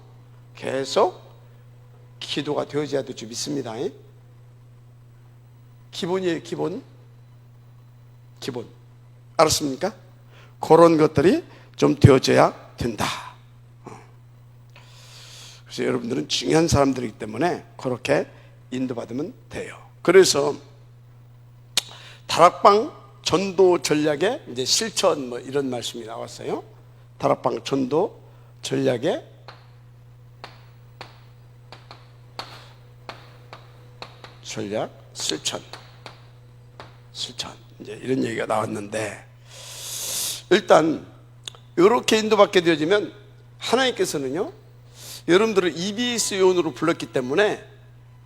계속 기도가 되어져야 될 줄 믿습니다. 기본이에요, 기본. 알았습니까? 그런 것들이 좀 되어져야 된다. 그래서 여러분들은 중요한 사람들이기 때문에 그렇게 인도받으면 돼요. 그래서 다락방 전도 전략의 이제 실천 뭐 이런 말씀이 나왔어요. 다락방 전도 전략의 전략 실천 이제 이런 얘기가 나왔는데, 일단 이렇게 인도받게 되어지면 하나님께서는요, 여러분들을 EBS 요원으로 불렀기 때문에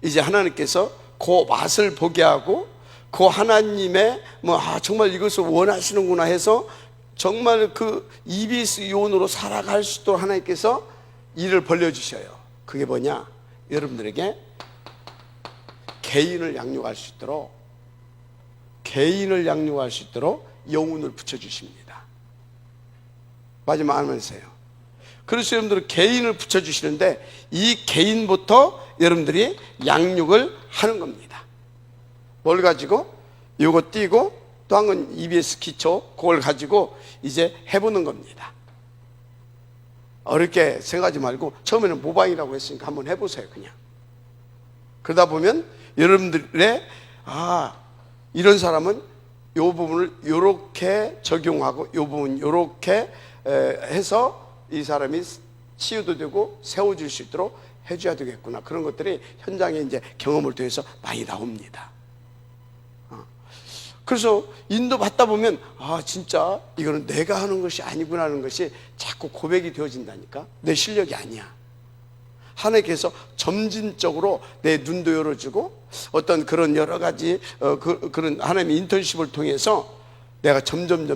이제 하나님께서 그 맛을 보게 하고 그 하나님의 정말 이것을 원하시는구나 해서 정말 그 EBS 요원으로 살아갈 수 있도록 하나님께서 일을 벌려주셔요. 그게 뭐냐? 여러분들에게 개인을 양육할 수 있도록 영혼을 붙여주십니다. 마지막 하면서요. 그래서 여러분들은 개인을 붙여주시는데 이 개인부터 여러분들이 양육을 하는 겁니다. 뭘 가지고? 요거 띄고 또 한 건 EBS 기초, 그걸 가지고 이제 해보는 겁니다. 어렵게 생각하지 말고 처음에는 모방이라고 했으니까 한번 해보세요. 그냥 그러다 보면 여러분들의 이런 사람은 요 부분을 요렇게 적용하고 요 부분 요렇게 해서 이 사람이 치유도 되고 세워질 수 있도록 해줘야 되겠구나. 그런 것들이 현장에 이제 경험을 통해서 많이 나옵니다. 그래서 인도받다 보면 진짜 이거는 내가 하는 것이 아니구나 하는 것이 자꾸 고백이 되어진다니까. 내 실력이 아니야. 하나님께서 점진적으로 내 눈도 열어주고 어떤 그런 여러 가지 그런 하나님의 인턴십을 통해서 내가 점점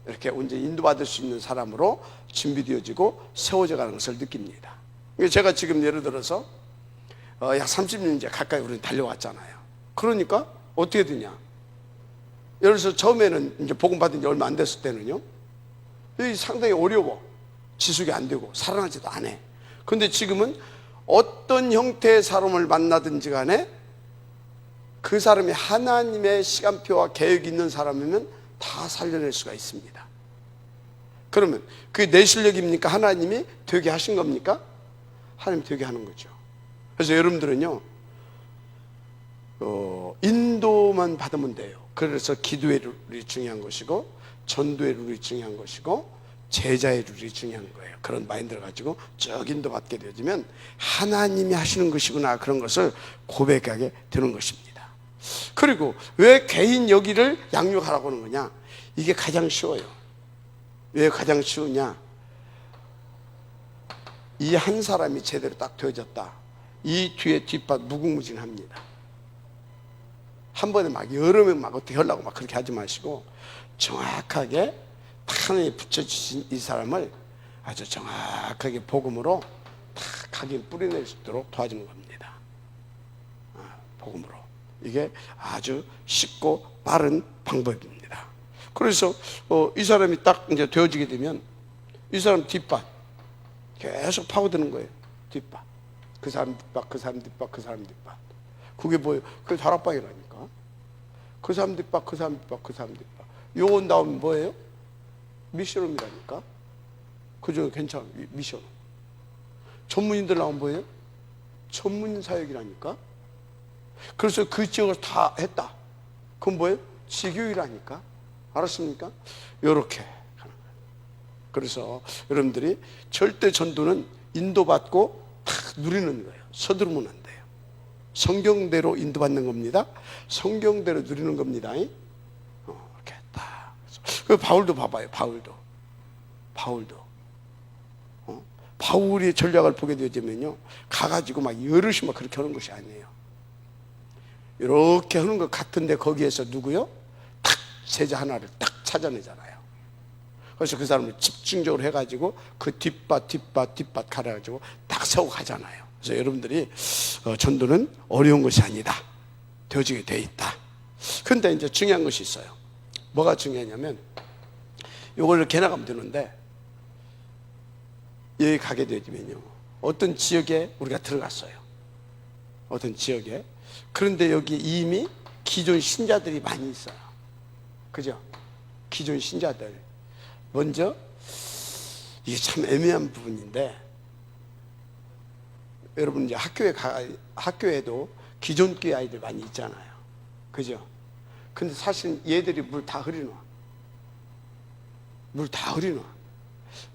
이렇게 언제 인도받을 수 있는 사람으로 준비되어지고 세워져 가는 것을 느낍니다. 제가 지금 예를 들어서 약 30년 이제 가까이 우리는 달려왔잖아요. 그러니까 어떻게 되냐? 예를 들어서 처음에는 이제 복음 받은 지 얼마 안 됐을 때는요, 상당히 어려워. 지속이 안 되고 살아나지도 않아. 근데 지금은 어떤 형태의 사람을 만나든지 간에 그 사람이 하나님의 시간표와 계획이 있는 사람이면 다 살려낼 수가 있습니다. 그러면 그게 내 실력입니까? 하나님이 되게 하신 겁니까? 하나님 되게 하는 거죠. 그래서 여러분들은요, 인도만 받으면 돼요. 그래서 기도의 룰이 중요한 것이고, 전도의 룰이 중요한 것이고, 제자의 룰이 중요한 거예요. 그런 마인드를 가지고 쭉 인도받게 되어지면 하나님이 하시는 것이구나, 그런 것을 고백하게 되는 것입니다. 그리고 왜 개인 여기를 양육하라고 하는 거냐? 이게 가장 쉬워요. 왜 가장 쉬우냐? 이 한 사람이 제대로 딱 되어졌다, 이 뒤에 뒷밭 무궁무진합니다. 한 번에 막 여러 명 막 어떻게 하려고 막 그렇게 하지 마시고, 정확하게 하나님이 붙여주신 이 사람을 아주 정확하게 복음으로 딱 각인 뿌려낼 수 있도록 도와주는 겁니다. 복음으로. 이게 아주 쉽고 빠른 방법입니다. 그래서 이 사람이 딱 이제 되어지게 되면 이 사람 뒷밭 계속 파고드는 거예요. 뒷밭. 그 사람 뒷밭, 그 사람 뒷밭, 그 사람 뒷밭. 그게 뭐예요? 그게 다락방이라니까. 그 사람 뒷밭, 그 사람 뒷밭, 그 사람 뒷밭. 요거 나오면 뭐예요? 미션홈이라니까. 그죠? 괜찮아. 미션. 전문인들 나오면 뭐예요? 전문인 사역이라니까. 그래서 그 지역을 다 했다. 그건 뭐예요? 지교이라니까. 알았습니까? 요렇게 하는 거예요. 그래서 여러분들이 절대 전도는 인도받고 탁 누리는 거예요. 서두르면 안 돼요. 성경대로 인도받는 겁니다. 성경대로 누리는 겁니다. 이렇게 딱. 그 바울도 봐봐요. 바울도. 바울의 전략을 보게 되면요, 가가지고 막 여럿이 막 그렇게 하는 것이 아니에요. 이렇게 하는 것 같은데 거기에서 누구요? 딱 제자 하나를 딱 찾아내잖아요. 그래서 그 사람을 집중적으로 해가지고 그 뒷밭 가려가지고 딱 세우고 가잖아요. 그래서 여러분들이 전도는 어려운 것이 아니다, 되어지게 돼 있다. 그런데 이제 중요한 것이 있어요. 뭐가 중요하냐면, 이걸 이렇게 해나가면 되는데, 여기 가게 되면요, 어떤 지역에 우리가 들어갔어요. 어떤 지역에. 그런데 여기 이미 기존 신자들이 많이 있어요. 그죠? 기존 신자들. 먼저, 이게 참 애매한 부분인데, 여러분 이제 학교에도 기존 교회 아이들 많이 있잖아요. 그죠? 근데 사실 얘들이 물 다 흐리놔.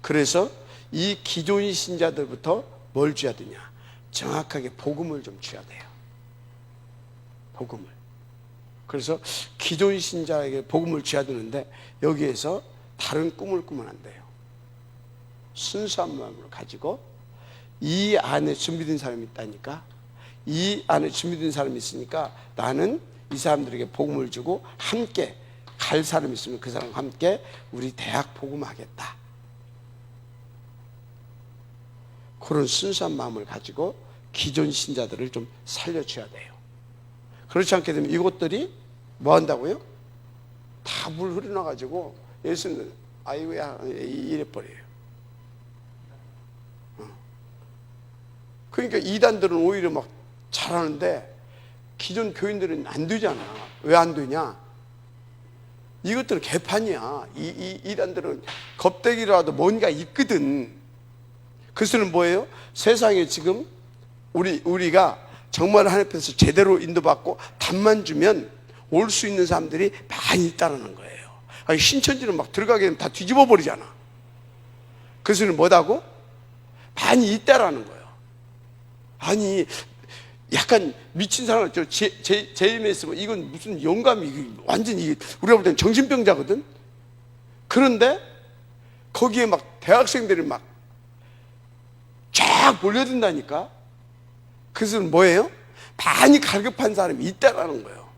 그래서 이 기존 신자들부터 뭘 줘야 되냐? 정확하게 복음을 좀 줘야 돼요. 복음을. 그래서 기존 신자에게 복음을 줘야 되는데, 여기에서 다른 꿈을 꾸면 안 돼요. 순수한 마음을 가지고, 이 안에 준비된 사람이 있다니까, 이 안에 준비된 사람이 있으니까 나는 이 사람들에게 복음을 주고 함께 갈 사람이 있으면 그 사람과 함께 우리 대학 복음하겠다. 그런 순수한 마음을 가지고 기존 신자들을 좀 살려줘야 돼요. 그렇지 않게 되면 이것들이 뭐 한다고요? 다 물 흐려놔가지고 예수는 아이고야 이래버려요. 그러니까 이단들은 오히려 막 잘하는데 기존 교인들은 안 되잖아. 왜 안 되냐? 이것들은 개판이야. 이단들은 겁대기라도 뭔가 있거든. 그것은 뭐예요? 세상에 지금 우리가 정말 하나님 앞에서 제대로 인도받고 답만 주면 올 수 있는 사람들이 많이 있다는 거예요. 아니, 신천지는 막 들어가게 되면 다 뒤집어 버리잖아. 그것은 뭐다고? 많이 있다라는 거예요. 아니, 약간 미친 사람, JMS, 이건 무슨 영감이, 완전히, 우리가 볼 때는 정신병자거든? 그런데, 거기에 막 대학생들이 막 쫙 몰려든다니까? 그것은 뭐예요? 많이 갈급한 사람이 있다라는 거예요.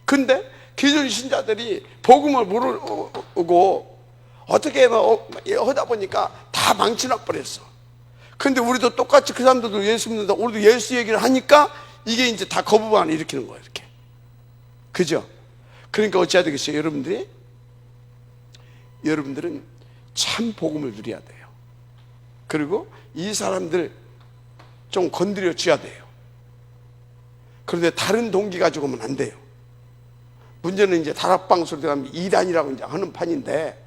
근데, 기존 신자들이 복음을 모르고, 어떻게 하다 보니까 다 망쳐놔버렸어. 근데 우리도 똑같이 그 사람들도 예수 믿는다, 우리도 예수 얘기를 하니까 이게 이제 다 거부반을 일으키는 거예요, 이렇게. 그죠? 그러니까 어찌해야 되겠어요, 여러분들은 참 복음을 누려야 돼요. 그리고 이 사람들 좀 건드려 줘야 돼요. 그런데 다른 동기 가지고 오면 안 돼요. 문제는 이제 다락방 소리 들어가면 2단이라고 이제 하는 판인데,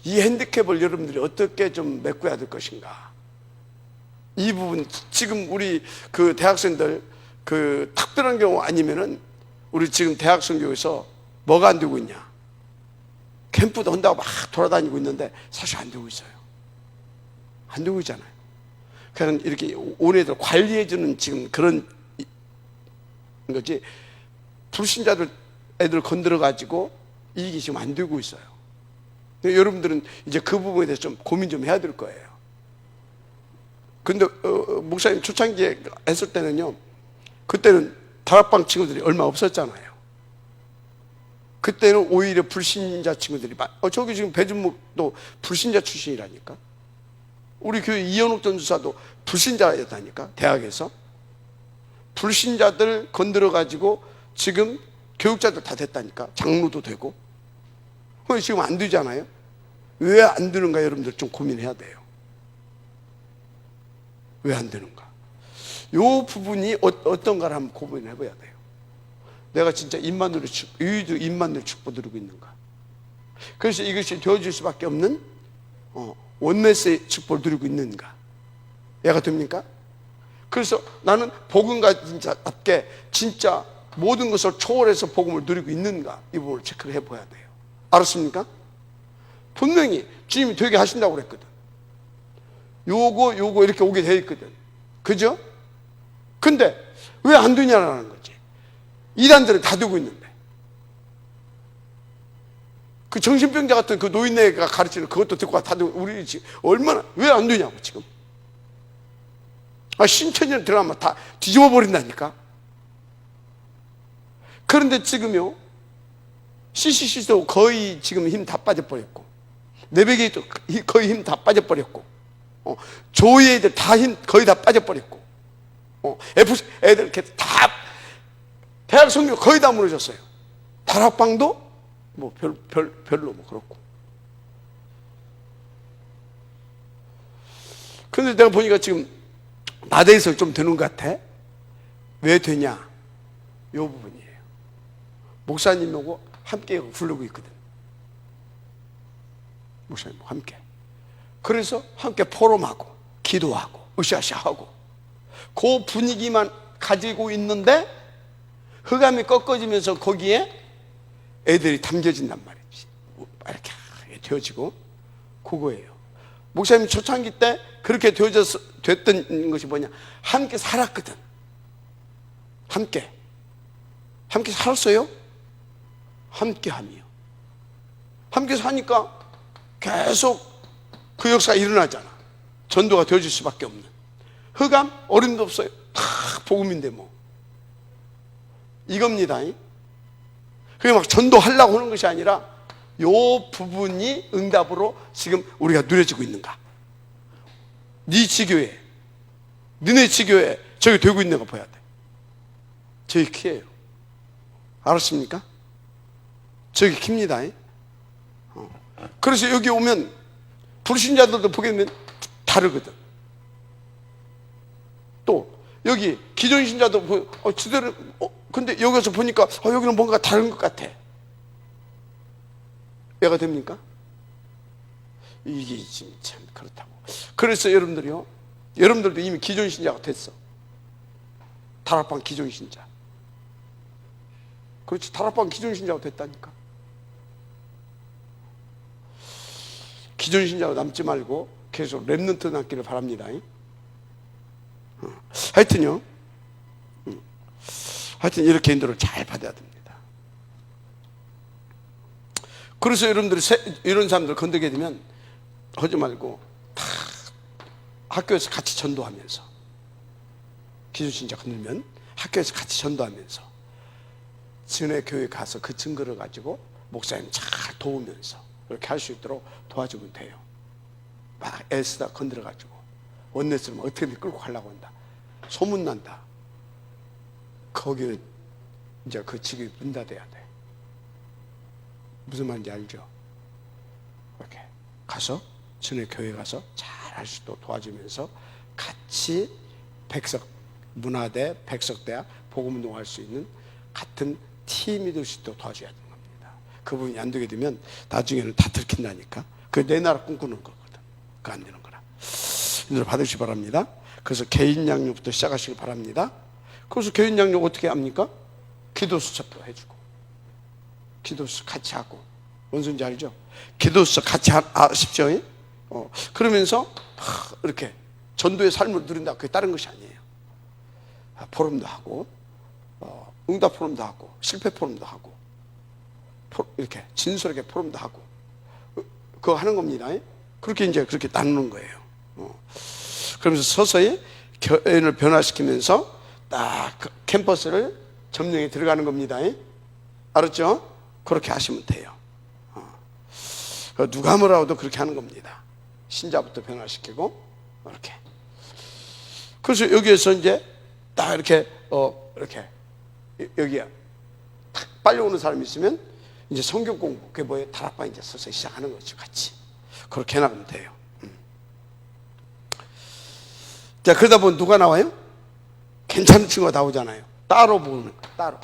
이 핸디캡을 여러분들이 어떻게 좀 메꿔야 될 것인가. 이 부분, 지금 우리 그 대학생들, 그 특별한 경우 아니면은 우리 지금 대학생교에서 뭐가 안 되고 있냐. 캠프도 한다고 막 돌아다니고 있는데 사실 안 되고 있어요. 안 되고 있잖아요. 그냥 이렇게 온 애들 관리해주는 지금 그런 거지, 불신자들 애들 건드려가지고 이게 지금 안 되고 있어요. 여러분들은 이제 그 부분에 대해서 좀 고민 좀 해야 될 거예요. 근데 목사님 초창기에 했을 때는요, 그때는 다락방 친구들이 얼마 없었잖아요. 그때는 오히려 불신자 친구들이 저기 지금 배준목도 불신자 출신이라니까. 우리 교회 이현욱 전주사도 불신자였다니까. 대학에서 불신자들 건드려 가지고 지금 교육자들 다 됐다니까. 장로도 되고. 지금 안 되잖아요. 왜 안 되는가 여러분들 좀 고민해야 돼요. 왜 안 되는가? 요 부분이 어떤가를 한번 고민해 봐야 돼요. 내가 진짜 임마누엘 축복 누리고 있는가? 그래서 이것이 되어질 수밖에 없는 원내스의 축복을 누리고 있는가? 이해가 됩니까? 그래서 나는 복음 가진 자답게 진짜 모든 것을 초월해서 복음을 누리고 있는가? 이 부분을 체크를 해봐야 돼요. 알았습니까? 분명히 주님이 되게 하신다고 그랬거든. 요거 이렇게 오게 돼 있거든. 그죠? 근데 왜 안 되냐라는 거지. 이단들은 다 되고 있는데. 그 정신병자 같은 그 노인네가 가르치는 그것도 듣고 다 되고, 우리 지금 얼마나, 왜 안 되냐고 지금. 신천년 들어가면 다 뒤집어 버린다니까. 그런데 지금요, CCC도 거의 지금 힘 다 빠져버렸고, 내백에도 거의 힘 다 빠져버렸고, 조이 애들 다 힘 거의 다 빠져버렸고, FC 애들 이렇게 다 대학 성교 거의 다 무너졌어요. 다락방도 뭐 별로 뭐 그렇고. 그런데 내가 보니까 지금 나대에서 좀 되는 것 같아. 왜 되냐? 요 부분이에요. 목사님하고 함께 부르고 있거든. 목사님하고 함께. 그래서 함께 포럼하고 기도하고 으쌰으쌰하고 그 분위기만 가지고 있는데 흑암이 꺾어지면서 거기에 애들이 담겨진단 말이지. 이렇게 되어지고 그거예요. 목사님 초창기 때 그렇게 됐던 것이 뭐냐? 함께 살았거든. 함께 살았어요? 함께함이요. 함께 사니까 계속 그 역사가 일어나잖아. 전도가 되어질 수밖에 없는. 흑암 어림도 없어요. 다 복음인데 뭐. 이겁니다. 그게 막 전도하려고 하는 것이 아니라 요 부분이 응답으로 지금 우리가 누려지고 있는가. 네 지교회, 너네 지교회 저기 되고 있는 거 봐야 돼. 저기 키예요. 알았습니까? 저기 킵니다. 그래서 여기 오면 불신자들도 보게 되면 다르거든. 또 여기 기존 신자도 보고 지대로 근데 여기서 보니까 여기는 뭔가 다른 것 같아. 이해가 됩니까? 이게 지금 참 그렇다고. 그래서 여러분들도 이미 기존 신자가 됐어. 다락방 기존 신자. 그렇지, 다락방 기존 신자가 됐다니까. 기존 신자로 남지 말고 계속 렘넌트 남기를 바랍니다. 하여튼요, 하여튼 이렇게 인도를 잘 받아야 됩니다. 그래서 여러분들이 이런 사람들 건드게 되면 하지 말고 다 학교에서 같이 전도하면서, 기존 신자 건들면 학교에서 같이 전도하면서 진해 교회 가서 그 증거를 가지고 목사님 잘 도우면서 이렇게 할 수 있도록 도와주면 돼요. 막 애쓰다 건드려가지고 원내스를 어떻게든 끌고 가려고 한다. 소문난다. 거기는 이제 그 직이 문 닫아야 돼. 무슨 말인지 알죠? 이렇게 가서 진해 교회 가서 잘 할 수 있도록 도와주면서 같이 문화대, 백석대학 복음운동할 수 있는 같은 팀이 될 수 있도록 도와줘야 되는 겁니다. 그 부분이 안 되게 되면 나중에는 다 들킨다니까. 그 내 나라 꿈꾸는 거거든. 그거 안 되는 거라. 이들 받으시기 바랍니다. 그래서 개인 양육부터 시작하시기 바랍니다. 그래서 개인 양육 어떻게 합니까? 기도 수첩도 해주고, 기도 수첩 같이 하고, 뭔 소리인지 알죠? 기도 수첩 같이 하십시오. 그러면서 이렇게 전도의 삶을 누린다. 그게 다른 것이 아니에요. 포럼도 하고, 응답 포럼도 하고, 실패 포럼도 하고, 이렇게 진솔하게 포럼도 하고, 그거 하는 겁니다. 그렇게 이제 그렇게 나누는 거예요. 그러면서 서서히 교회를 변화시키면서 딱 캠퍼스를 점령에 들어가는 겁니다. 알았죠? 그렇게 하시면 돼요. 누가 뭐라도 그렇게 하는 겁니다. 신자부터 변화시키고, 이렇게. 그래서 여기에서 이제 딱 이렇게, 이렇게, 여기에 딱 빨리 오는 사람이 있으면 이제 성경 공부, 그게 뭐예요? 다락방 이제 서서히 시작하는 거죠, 같이. 그렇게 해나가면 돼요. 자, 그러다 보면 누가 나와요? 괜찮은 친구가 나오잖아요. 따로 보는 거, 따로.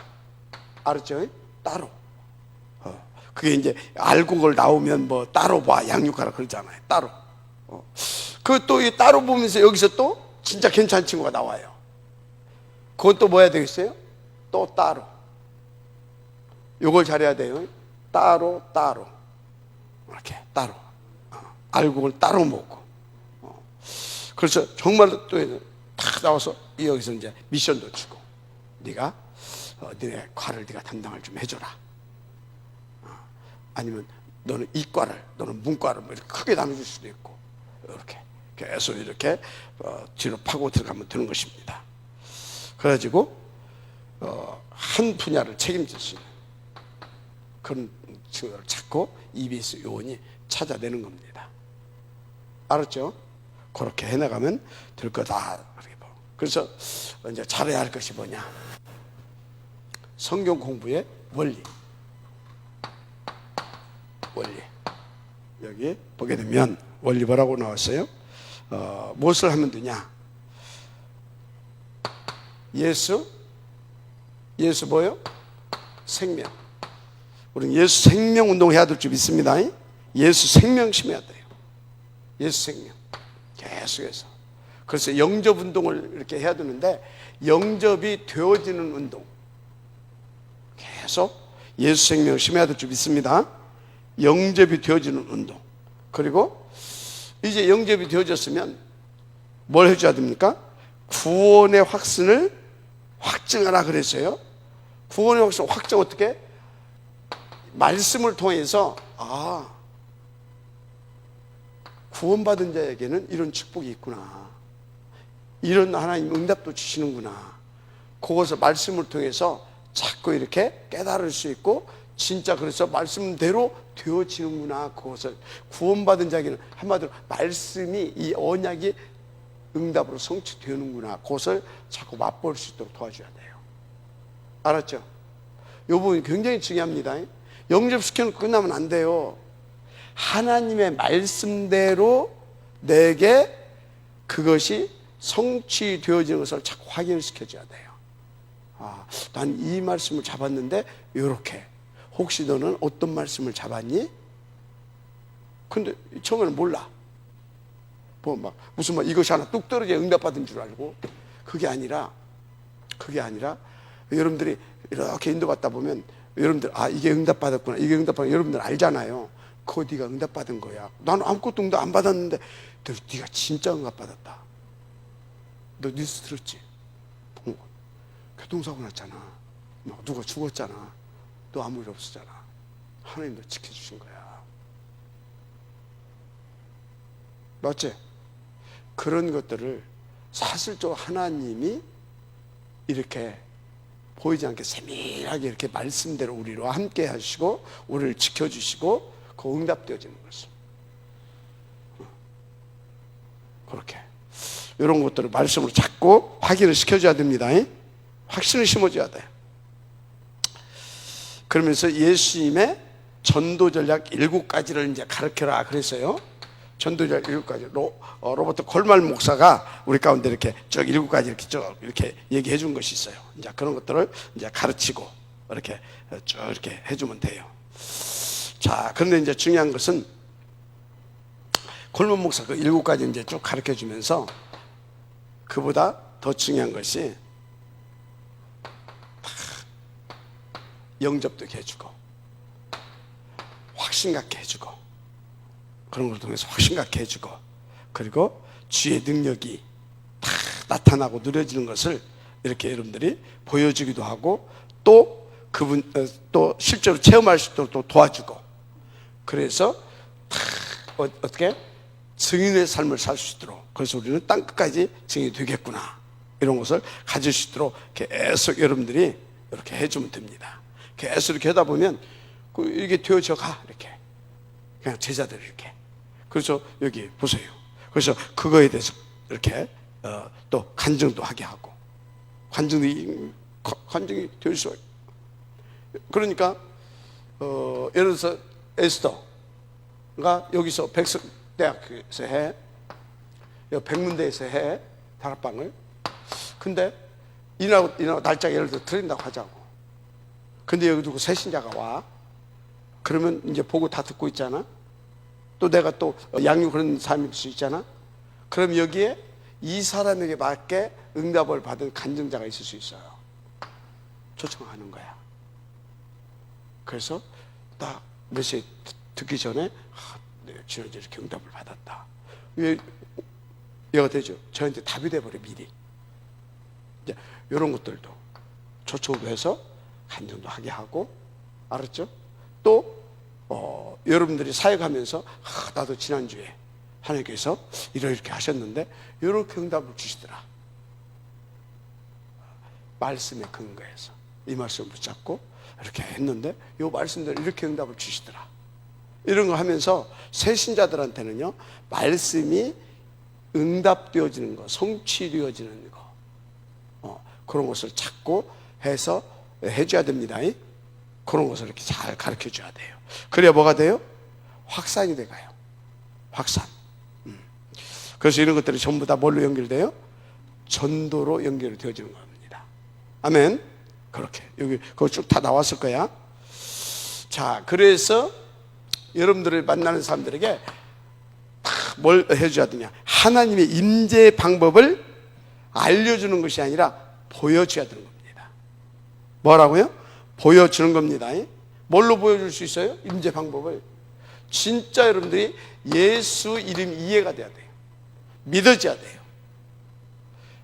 알았죠? 따로. 그게 이제 알고 그걸 나오면 뭐 따로 봐, 양육하라 그러잖아요. 따로. 그 또 이 따로 보면서 여기서 또 진짜 괜찮은 친구가 나와요. 그건 또 뭐 해야 되겠어요? 또 따로. 요걸 잘해야 돼요. 따로, 따로. 이렇게, 따로. 알고 그걸 따로 먹고. 그래서 정말로 또 탁 나와서 여기서 이제 미션도 주고, 네가 너네 과를 네가 담당을 좀 해줘라. 아니면 너는 이과를, 너는 문과를 뭐 이렇게 크게 나눠줄 수도 있고, 이렇게 계속 이렇게 뒤로 파고 들어가면 되는 것입니다. 그래가지고 한 분야를 책임질 수 있는 그런 친구를 찾고 EBS 요원이 찾아내는 겁니다. 알았죠? 그렇게 해나가면 될 거다. 그래서 이제 잘해야 할 것이 뭐냐? 성경 공부의 원리. 여기 보게 되면 원리 뭐라고 나왔어요? 무엇을 하면 되냐? 예수 뭐요? 생명. 우리는 예수 생명 운동해야 될 줄 믿습니다. 예수 생명 심어야 돼요. 예수 생명. 계속해서. 그래서 영접 운동을 이렇게 해야 되는데, 영접이 되어지는 운동. 계속 예수 생명을 심어야 될 줄 믿습니다. 영접이 되어지는 운동. 그리고 이제 영접이 되어졌으면 뭘 해줘야 됩니까? 구원의 확신을 확증하라 그랬어요. 구원의 확신 확증 어떻게? 말씀을 통해서 구원받은 자에게는 이런 축복이 있구나, 이런 하나님 응답도 주시는구나, 그것을 말씀을 통해서 자꾸 이렇게 깨달을 수 있고, 진짜 그래서 말씀대로 되어지는구나, 그것을 구원받은 자에게는 한마디로 말씀이, 이 언약이 응답으로 성취되는구나, 그것을 자꾸 맛볼 수 있도록 도와줘야 돼요. 알았죠? 이 부분이 굉장히 중요합니다. 영접시켜놓고 끝나면 안 돼요. 하나님의 말씀대로 내게 그것이 성취되어지는 것을 자꾸 확인을 시켜줘야 돼요. 난 이 말씀을 잡았는데 이렇게. 혹시 너는 어떤 말씀을 잡았니? 근데 처음에는 몰라. 무슨 이것이 하나 뚝 떨어져 응답받은 줄 알고. 그게 아니라 여러분들이 이렇게 인도받다 보면 여러분들 이게 응답받았구나, 이게 응답받았구나, 여러분들 알잖아요. 그거 네가 응답받은 거야. 나는 아무것도 응답 안 받았는데 네가 진짜 응답받았다. 너 뉴스 들었지? 교통사고 났잖아. 누가 죽었잖아. 너 아무 일 없었잖아. 하나님 너 지켜주신 거야. 맞지? 그런 것들을 사실적으로 하나님이 이렇게 보이지 않게 세밀하게 이렇게 말씀대로 우리와 함께 하시고 우리를 지켜주시고 그 응답되어지는 것을, 그렇게 이런 것들을 말씀으로 자꾸 확인을 시켜줘야 됩니다. 확신을 심어줘야 돼요. 그러면서 예수님의 전도 전략 7가지를 이제 가르쳐라 그랬어요. 전도자 7가지. 로버트 콜말 목사가 우리 가운데 이렇게 쭉 7가지 이렇게 얘기해 준 것이 있어요. 이제 그런 것들을 이제 가르치고 이렇게 쭉 이렇게 해주면 돼요. 자, 그런데 이제 중요한 것은 콜말 목사 그 7가지 이제 쭉 가르쳐 주면서 그보다 더 중요한 것이 영접도 해주고 확신 갖게 해주고 그런 걸 통해서 확신 갖게 해주고 그리고 주의 능력이 다 나타나고 누려지는 것을 이렇게 여러분들이 보여주기도 하고 또 또 실제로 체험할 수 있도록 또 도와주고 그래서 다 어떻게 증인의 삶을 살 수 있도록 그래서 우리는 땅 끝까지 증인이 되겠구나 이런 것을 가질 수 있도록 계속 여러분들이 이렇게 해주면 됩니다. 계속 이렇게 하다 보면 이게 되어져 가 이렇게 그냥 제자들 이렇게 그래서 여기 보세요. 그래서 그거에 대해서 이렇게 또 간증도 하게 하고 간증이 될 수 있고 그러니까 예를 들어서 에스더가 여기서 백석대학교에서 해 백문대에서 해 다락방을 근데 이날 날짜가 예를 들어 틀린다고 하자고 근데 여기 누구 새신자가 와 그러면 이제 보고 다 듣고 있잖아 또 내가 또 양육하는 사람일 수 있잖아 그럼 여기에 이 사람에게 맞게 응답을 받은 간증자가 있을 수 있어요. 초청하는 거야. 그래서 딱 메시지 듣기 전에 네, 지난주에 이렇게 응답을 받았다. 얘가 되죠. 저한테 답이 돼버려 미리. 이제 이런 것들도 초청도 해서 간증도 하게 하고 알았죠? 또 여러분들이 사역하면서 나도 지난주에 하나님께서 이렇게 하셨는데 이렇게 응답을 주시더라. 말씀에 근거해서 이 말씀을 붙잡고 이렇게 했는데 이 말씀대로 이렇게 응답을 주시더라. 이런 거 하면서 새신자들한테는요 말씀이 응답되어지는 거 성취되어지는 거 그런 것을 찾고 해서 해줘야 됩니다. 그런 것을 이렇게 잘 가르쳐 줘야 돼요. 그래야 뭐가 돼요? 확산이 돼가요. 확산. 그래서 이런 것들이 전부 다 뭘로 연결돼요? 전도로 연결이 되어지는 겁니다. 아멘. 그렇게 여기 그거 쭉 다 나왔을 거야. 자, 그래서 여러분들을 만나는 사람들에게 뭘 해줘야 되냐? 하나님의 임재 방법을 알려주는 것이 아니라 보여줘야 되는 겁니다. 뭐라고요? 보여주는 겁니다. 뭘로 보여줄 수 있어요? 임재 방법을. 진짜 여러분들이 예수 이름이 이해가 돼야 돼요. 믿어져야 돼요.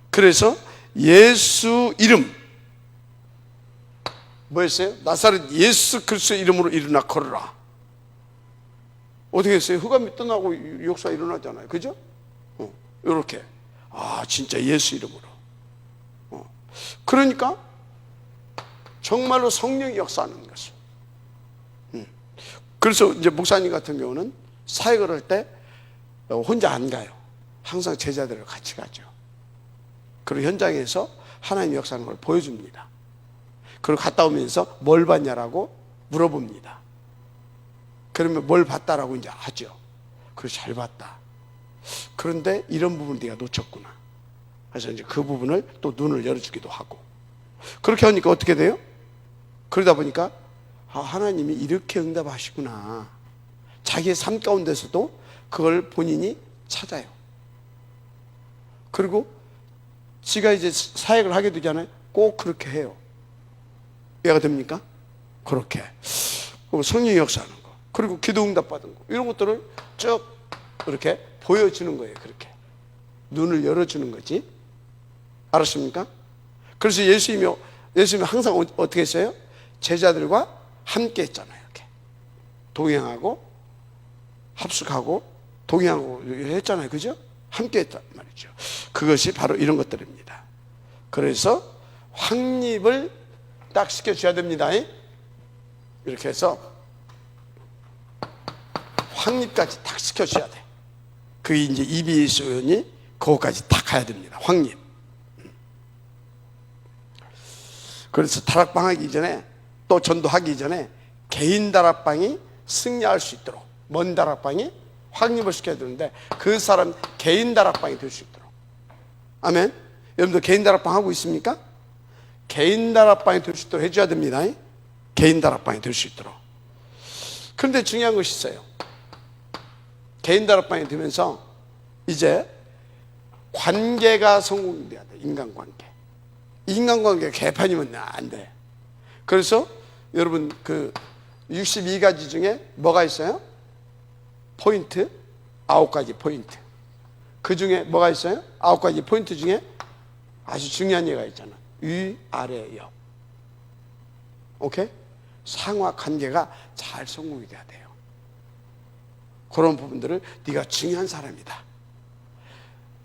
그래서 예수 이름 뭐였어요? 나사렛 예수 그리스도의 이름으로 일어나 걸어라. 어떻게 했어요? 흑암이 떠나고 역사 일어나잖아요. 그죠? 이렇게 진짜 예수 이름으로. 그러니까 정말로 성령이 역사하는 것을. 그래서 이제 목사님 같은 경우는 사역을 할 때 혼자 안 가요. 항상 제자들을 같이 가죠. 그리고 현장에서 하나님 역사하는 걸 보여줍니다. 그리고 갔다 오면서 뭘 봤냐라고 물어봅니다. 그러면 뭘 봤다라고 이제 하죠. 그래서 잘 봤다. 그런데 이런 부분을 네가 놓쳤구나. 그래서 이제 그 부분을 또 눈을 열어주기도 하고. 그렇게 하니까 어떻게 돼요? 그러다 보니까 하나님이 이렇게 응답하시구나. 자기의 삶 가운데서도 그걸 본인이 찾아요. 그리고 지가 이제 사역을 하게 되잖아요. 꼭 그렇게 해요. 이해가 됩니까? 그렇게. 성령의 역사하는 거. 그리고 기도 응답 받은 거. 이런 것들을 쭉 이렇게 보여주는 거예요. 그렇게. 눈을 열어주는 거지. 알았습니까? 그래서 예수님이 항상 어떻게 했어요? 제자들과 함께 했잖아요. 이렇게. 동행하고, 합숙하고, 동행하고 했잖아요. 그죠? 함께 했단 말이죠. 그것이 바로 이런 것들입니다. 그래서 확립을 딱 시켜줘야 됩니다. 이렇게 해서 확립까지 딱 시켜줘야 돼. 그게 이제 EBS 의원이 그거까지 딱 가야 됩니다. 확립. 그래서 다락방 하기 전에 또 전도하기 전에 개인 다락방이 승리할 수 있도록 먼 다락방이 확립을 시켜야 되는데 그 사람 개인 다락방이 될 수 있도록. 아멘. 여러분들 개인 다락방 하고 있습니까? 개인 다락방이 될 수 있도록 해줘야 됩니다. 개인 다락방이 될 수 있도록. 그런데 중요한 것이 있어요. 개인 다락방이 되면서 이제 관계가 성공돼야 돼. 인간관계. 인간관계가 개판이면 안 돼. 그래서 여러분 그 62가지 중에 뭐가 있어요? 포인트? 9가지 포인트. 그 중에 뭐가 있어요? 9가지 포인트 중에 아주 중요한 얘기가 있잖아. 위, 아래, 옆. 오케이? 상하 관계가 잘 성공이 돼야 돼요. 그런 부분들을 네가 중요한 사람이다.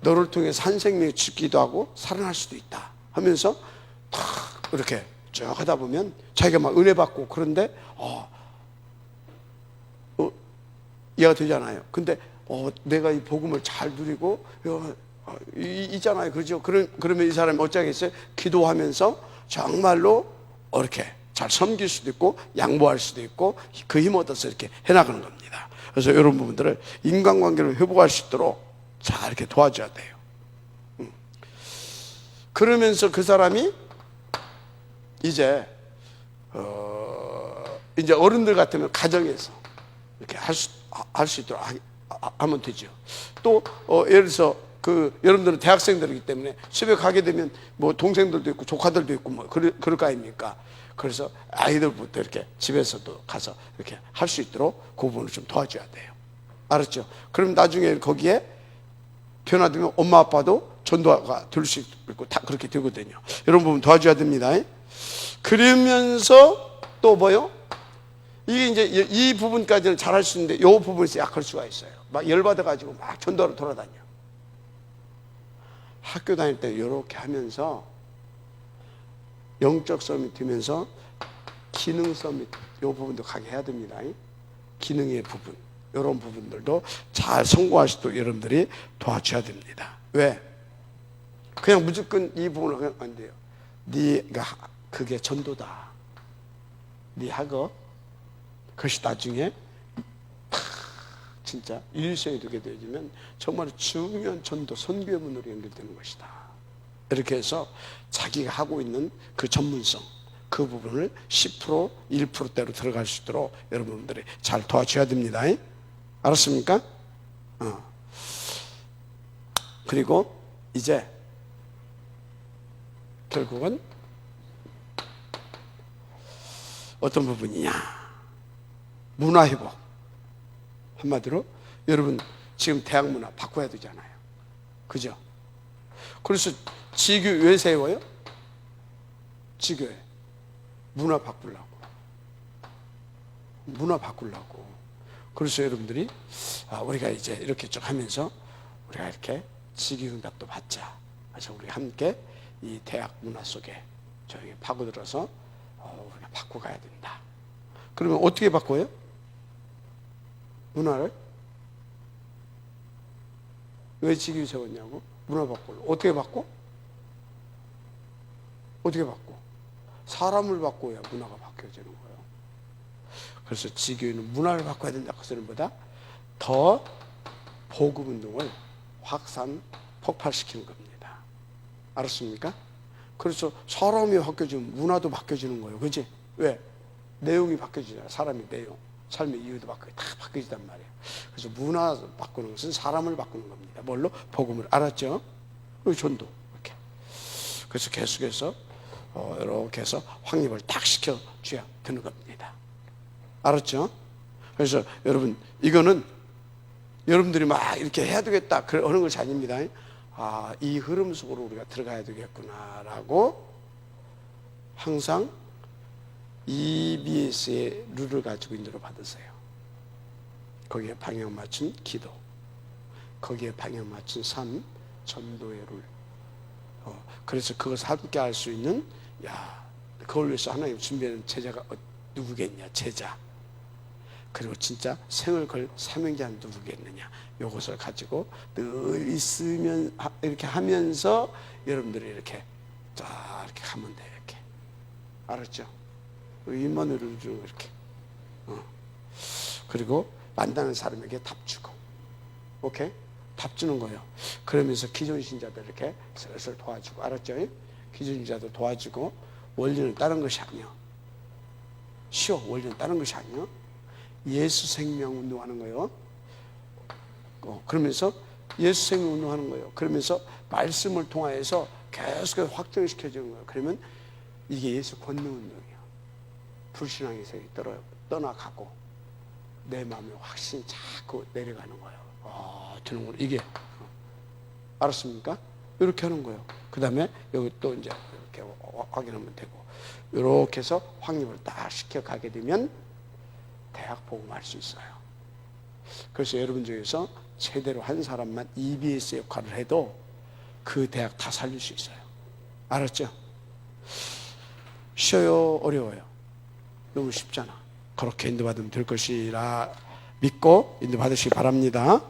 너를 통해서 한 생명이 죽기도 하고 살아날 수도 있다 하면서 탁 이렇게 쭉 하다 보면 자기가 막 은혜 받고 그런데 이해가 되잖아요. 근데 내가 이 복음을 잘 누리고 있잖아요. 그렇죠? 그러면 이 사람이 어쩌겠어요? 기도하면서 정말로 이렇게 잘 섬길 수도 있고 양보할 수도 있고 그 힘 얻어서 이렇게 해나가는 겁니다. 그래서 이런 부분들을 인간관계를 회복할 수 있도록 잘 이렇게 도와줘야 돼요. 그러면서 그 사람이 이제 어른들 같으면 가정에서 이렇게 할 수 있도록 하면 되죠. 또 예를 들어서 여러분들은 대학생들이기 때문에 집에 가게 되면 뭐 동생들도 있고 조카들도 있고 뭐 그럴 거 아닙니까? 그래서 아이들부터 이렇게 집에서도 가서 이렇게 할 수 있도록 그 부분을 좀 도와줘야 돼요. 알았죠? 그럼 나중에 거기에 변화되면 엄마 아빠도 전도가 될 수 있고 다 그렇게 되거든요. 이런 부분 도와줘야 됩니다. 그러면서 또 뭐요? 이게 이제 이 부분까지는 잘할 수 있는데 이 부분에서 약할 수가 있어요. 막 열받아가지고 막 전도하러 돌아다녀. 학교 다닐 때 이렇게 하면서 영적 서밋 되면서 기능 서밋 이 부분도 가게 해야 됩니다. 기능의 부분 이런 부분들도 잘 성공할 수 있도록 여러분들이 도와줘야 됩니다. 왜? 그냥 무조건 이 부분을 그냥 안 돼요. 네가 그게 전도다. 네 학업 그것이 나중에 진짜 일생이 되게 되어지면 정말 중요한 전도 선교의 문으로 연결되는 것이다. 이렇게 해서 자기가 하고 있는 그 전문성 그 부분을 10% 1%대로 들어갈 수 있도록 여러분들이 잘 도와줘야 됩니다. 알았습니까? 그리고 이제 결국은 어떤 부분이냐? 문화회복. 한마디로 여러분 지금 대학 문화 바꿔야 되잖아요. 그죠? 그래서 지교 왜 세워요? 지교에 문화 바꾸려고. 문화 바꾸려고. 그래서 여러분들이 우리가 이제 이렇게 쭉 하면서 우리가 이렇게 지교응답도 받자. 그래서 우리 함께 이 대학 문화 속에 저에게 파고들어서 우리가 바꿔가야 된다. 그러면 어떻게 바꿔요? 문화를? 왜 지교 세웠냐고? 문화 바꾸려고. 어떻게 바꿔? 어떻게 바꿔? 사람을 바꿔야 문화가 바뀌어지는 거예요. 그래서 지교회는 문화를 바꿔야 된다. 그 소리보다 더 복음 운동을 확산, 폭발시키는 겁니다. 알았습니까? 그래서 사람이 바뀌어지면 문화도 바뀌어지는 거예요. 그치? 왜? 내용이 바뀌어지잖아요. 사람의 내용, 삶의 이유도 다 바뀌어지단 말이에요. 그래서 문화 바꾸는 것은 사람을 바꾸는 겁니다. 뭘로? 복음을. 알았죠? 그리고 전도. 이렇게. 그래서 계속해서 이렇게 해서 확립을 딱 시켜줘야 되는 겁니다. 알았죠? 그래서 여러분 이거는 여러분들이 막 이렇게 해야 되겠다 그러는 것이 아닙니다. 이 흐름 속으로 우리가 들어가야 되겠구나라고 항상 EBS의 룰을 가지고 인도를 받으세요. 거기에 방향 맞춘 기도, 거기에 방향 맞춘 삶, 전도의 룰. 그래서 그것을 함께 할 수 있는 그걸 위해서 하나님 준비하는 제자가 누구겠냐? 제자. 그리고 진짜 생을 걸 사명자는 누구겠느냐? 이것을 가지고 늘 있으면 이렇게 하면서 여러분들이 이렇게 쫙 이렇게 가면 돼. 이렇게. 알았죠? 입만으로 좀 이렇게. 그리고 만나는 사람에게 답 주고 오케이? 답 주는 거예요. 그러면서 기존 신자들 이렇게 슬슬 도와주고, 알았죠? 기존 신자도 도와주고. 원리는 다른 것이 아니야. 쉬워. 원리는 다른 것이 아니야. 예수 생명 운동하는 거예요. 그러면서 예수 생명 운동하는 거예요. 그러면서 말씀을 통하여서 계속 확정시켜주는 거예요. 그러면 이게 예수 권능 운동이에요. 불신앙의 세계 떠나가고 내 마음에 확신이 자꾸 내려가는 거예요. 드는구나. 이게 알았습니까? 이렇게 하는 거예요. 그 다음에 여기 또 이제 이렇게 확인하면 되고, 이렇게 해서 확립을 딱 시켜가게 되면 대학 복음할 수 있어요. 그래서 여러분 중에서 제대로 한 사람만 EBS 역할을 해도 그 대학 다 살릴 수 있어요. 알았죠? 쉬워요? 어려워요? 너무 쉽잖아. 그렇게 인도받으면 될 것이라 믿고 인도받으시기 바랍니다.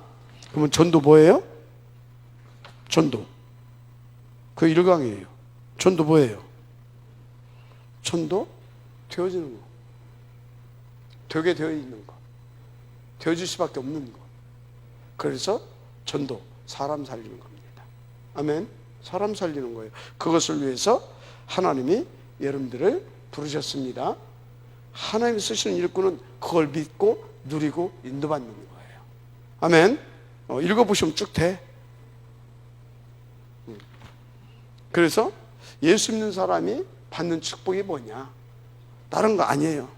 그러면 전도 뭐예요? 전도. 그 1강이에요. 전도 뭐예요? 전도? 되어지는 거. 되게 되어 있는 거. 되어질 수밖에 없는 거. 그래서 전도, 사람 살리는 겁니다. 아멘. 사람 살리는 거예요. 그것을 위해서 하나님이 여러분들을 부르셨습니다. 하나님이 쓰시는 일꾼은 그걸 믿고 누리고 인도받는 거예요. 아멘. 읽어보시면 쭉 돼. 그래서 예수 믿는 사람이 받는 축복이 뭐냐? 다른 거 아니에요.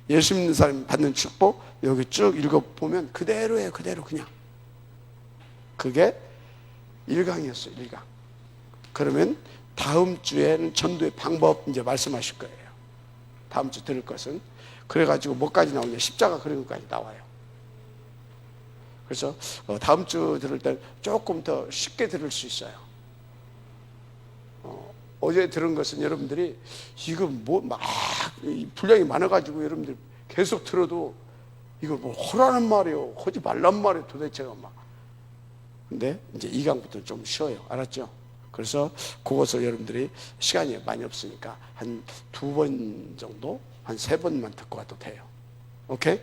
예수 믿는 사람이 받는 축복 여기 쭉 읽어보면 그대로예요. 그대로 그냥. 그게 1강이었어요. 1강. 그러면 다음 주에는 전도의 방법 이제 말씀하실 거예요. 다음 주 들을 것은. 그래가지고 뭐까지 나오냐? 십자가 그런 것까지 나와요. 그래서 다음 주 들을 때 조금 더 쉽게 들을 수 있어요. 어제 들은 것은 여러분들이 이거 뭐 막 분량이 많아가지고 여러분들 계속 들어도 이거 뭐 허라는 말이에요. 하지 말란 말이에요. 도대체가 막. 근데 이제 2강부터 좀 쉬워요. 알았죠? 그래서 그것을 여러분들이 시간이 많이 없으니까 한 2번 정도, 한 3번만 듣고 와도 돼요. 오케이?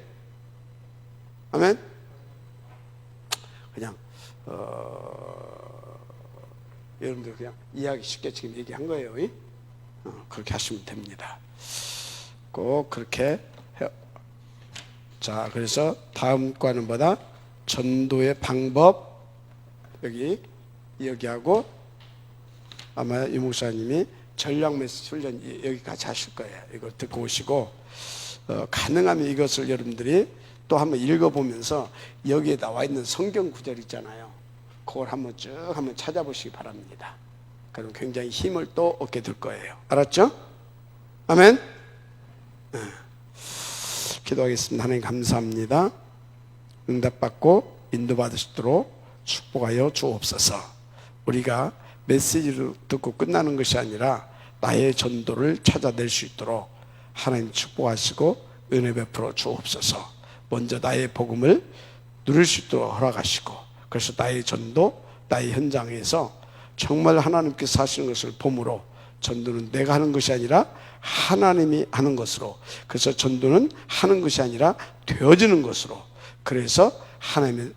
아멘? 그냥 여러분들 그냥 이해하기 쉽게 지금 얘기한 거예요. 그렇게 하시면 됩니다. 꼭 그렇게 해요. 자, 그래서 다음 과는 뭐다? 전도의 방법. 여기하고 아마 이 목사님이 전략 메시지 훈련 여기까지 하실 거예요. 이걸 듣고 오시고 가능하면 이것을 여러분들이 또 한번 읽어보면서 여기에 나와 있는 성경 구절 있잖아요. 그걸 한번 쭉 한번 찾아보시기 바랍니다. 그럼 굉장히 힘을 또 얻게 될 거예요. 알았죠? 아멘. 기도하겠습니다. 하나님 감사합니다. 응답받고 인도받으시도록 축복하여 주옵소서. 우리가 메시지를 듣고 끝나는 것이 아니라 나의 전도를 찾아낼 수 있도록 하나님 축복하시고 은혜 베풀어 주옵소서. 먼저 나의 복음을 누릴 수 있도록 허락하시고, 그래서 나의 전도, 나의 현장에서 정말 하나님께서 하시는 것을 봄으로, 전도는 내가 하는 것이 아니라 하나님이 하는 것으로, 그래서 전도는 하는 것이 아니라 되어지는 것으로, 그래서 하나님의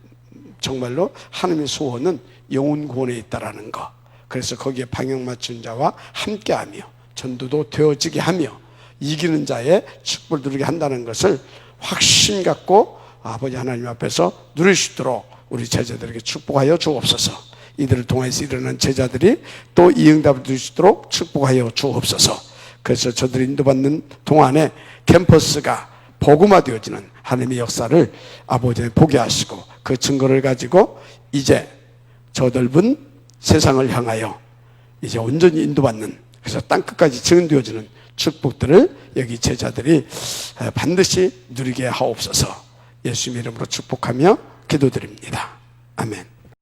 정말로 하나님의 소원은 영혼 구원에 있다라는 것. 그래서 거기에 방향 맞춘 자와 함께하며 전도도 되어지게 하며 이기는 자의 축복을 누리게 한다는 것을 확신 갖고 아버지 하나님 앞에서 누릴 수 있도록 우리 제자들에게 축복하여 주옵소서. 이들을 통해서 일어난 제자들이 또 이 응답을 누릴 수 있도록 축복하여 주옵소서. 그래서 저들이 인도받는 동안에 캠퍼스가 복음화되어지는 하나님의 역사를 아버지 보게 하시고, 그 증거를 가지고 이제 저 넓은 세상을 향하여 이제 온전히 인도받는, 그래서 땅끝까지 증언되어지는 축복들을 여기 제자들이 반드시 누리게 하옵소서. 예수님 이름으로 축복하며 기도드립니다. 아멘.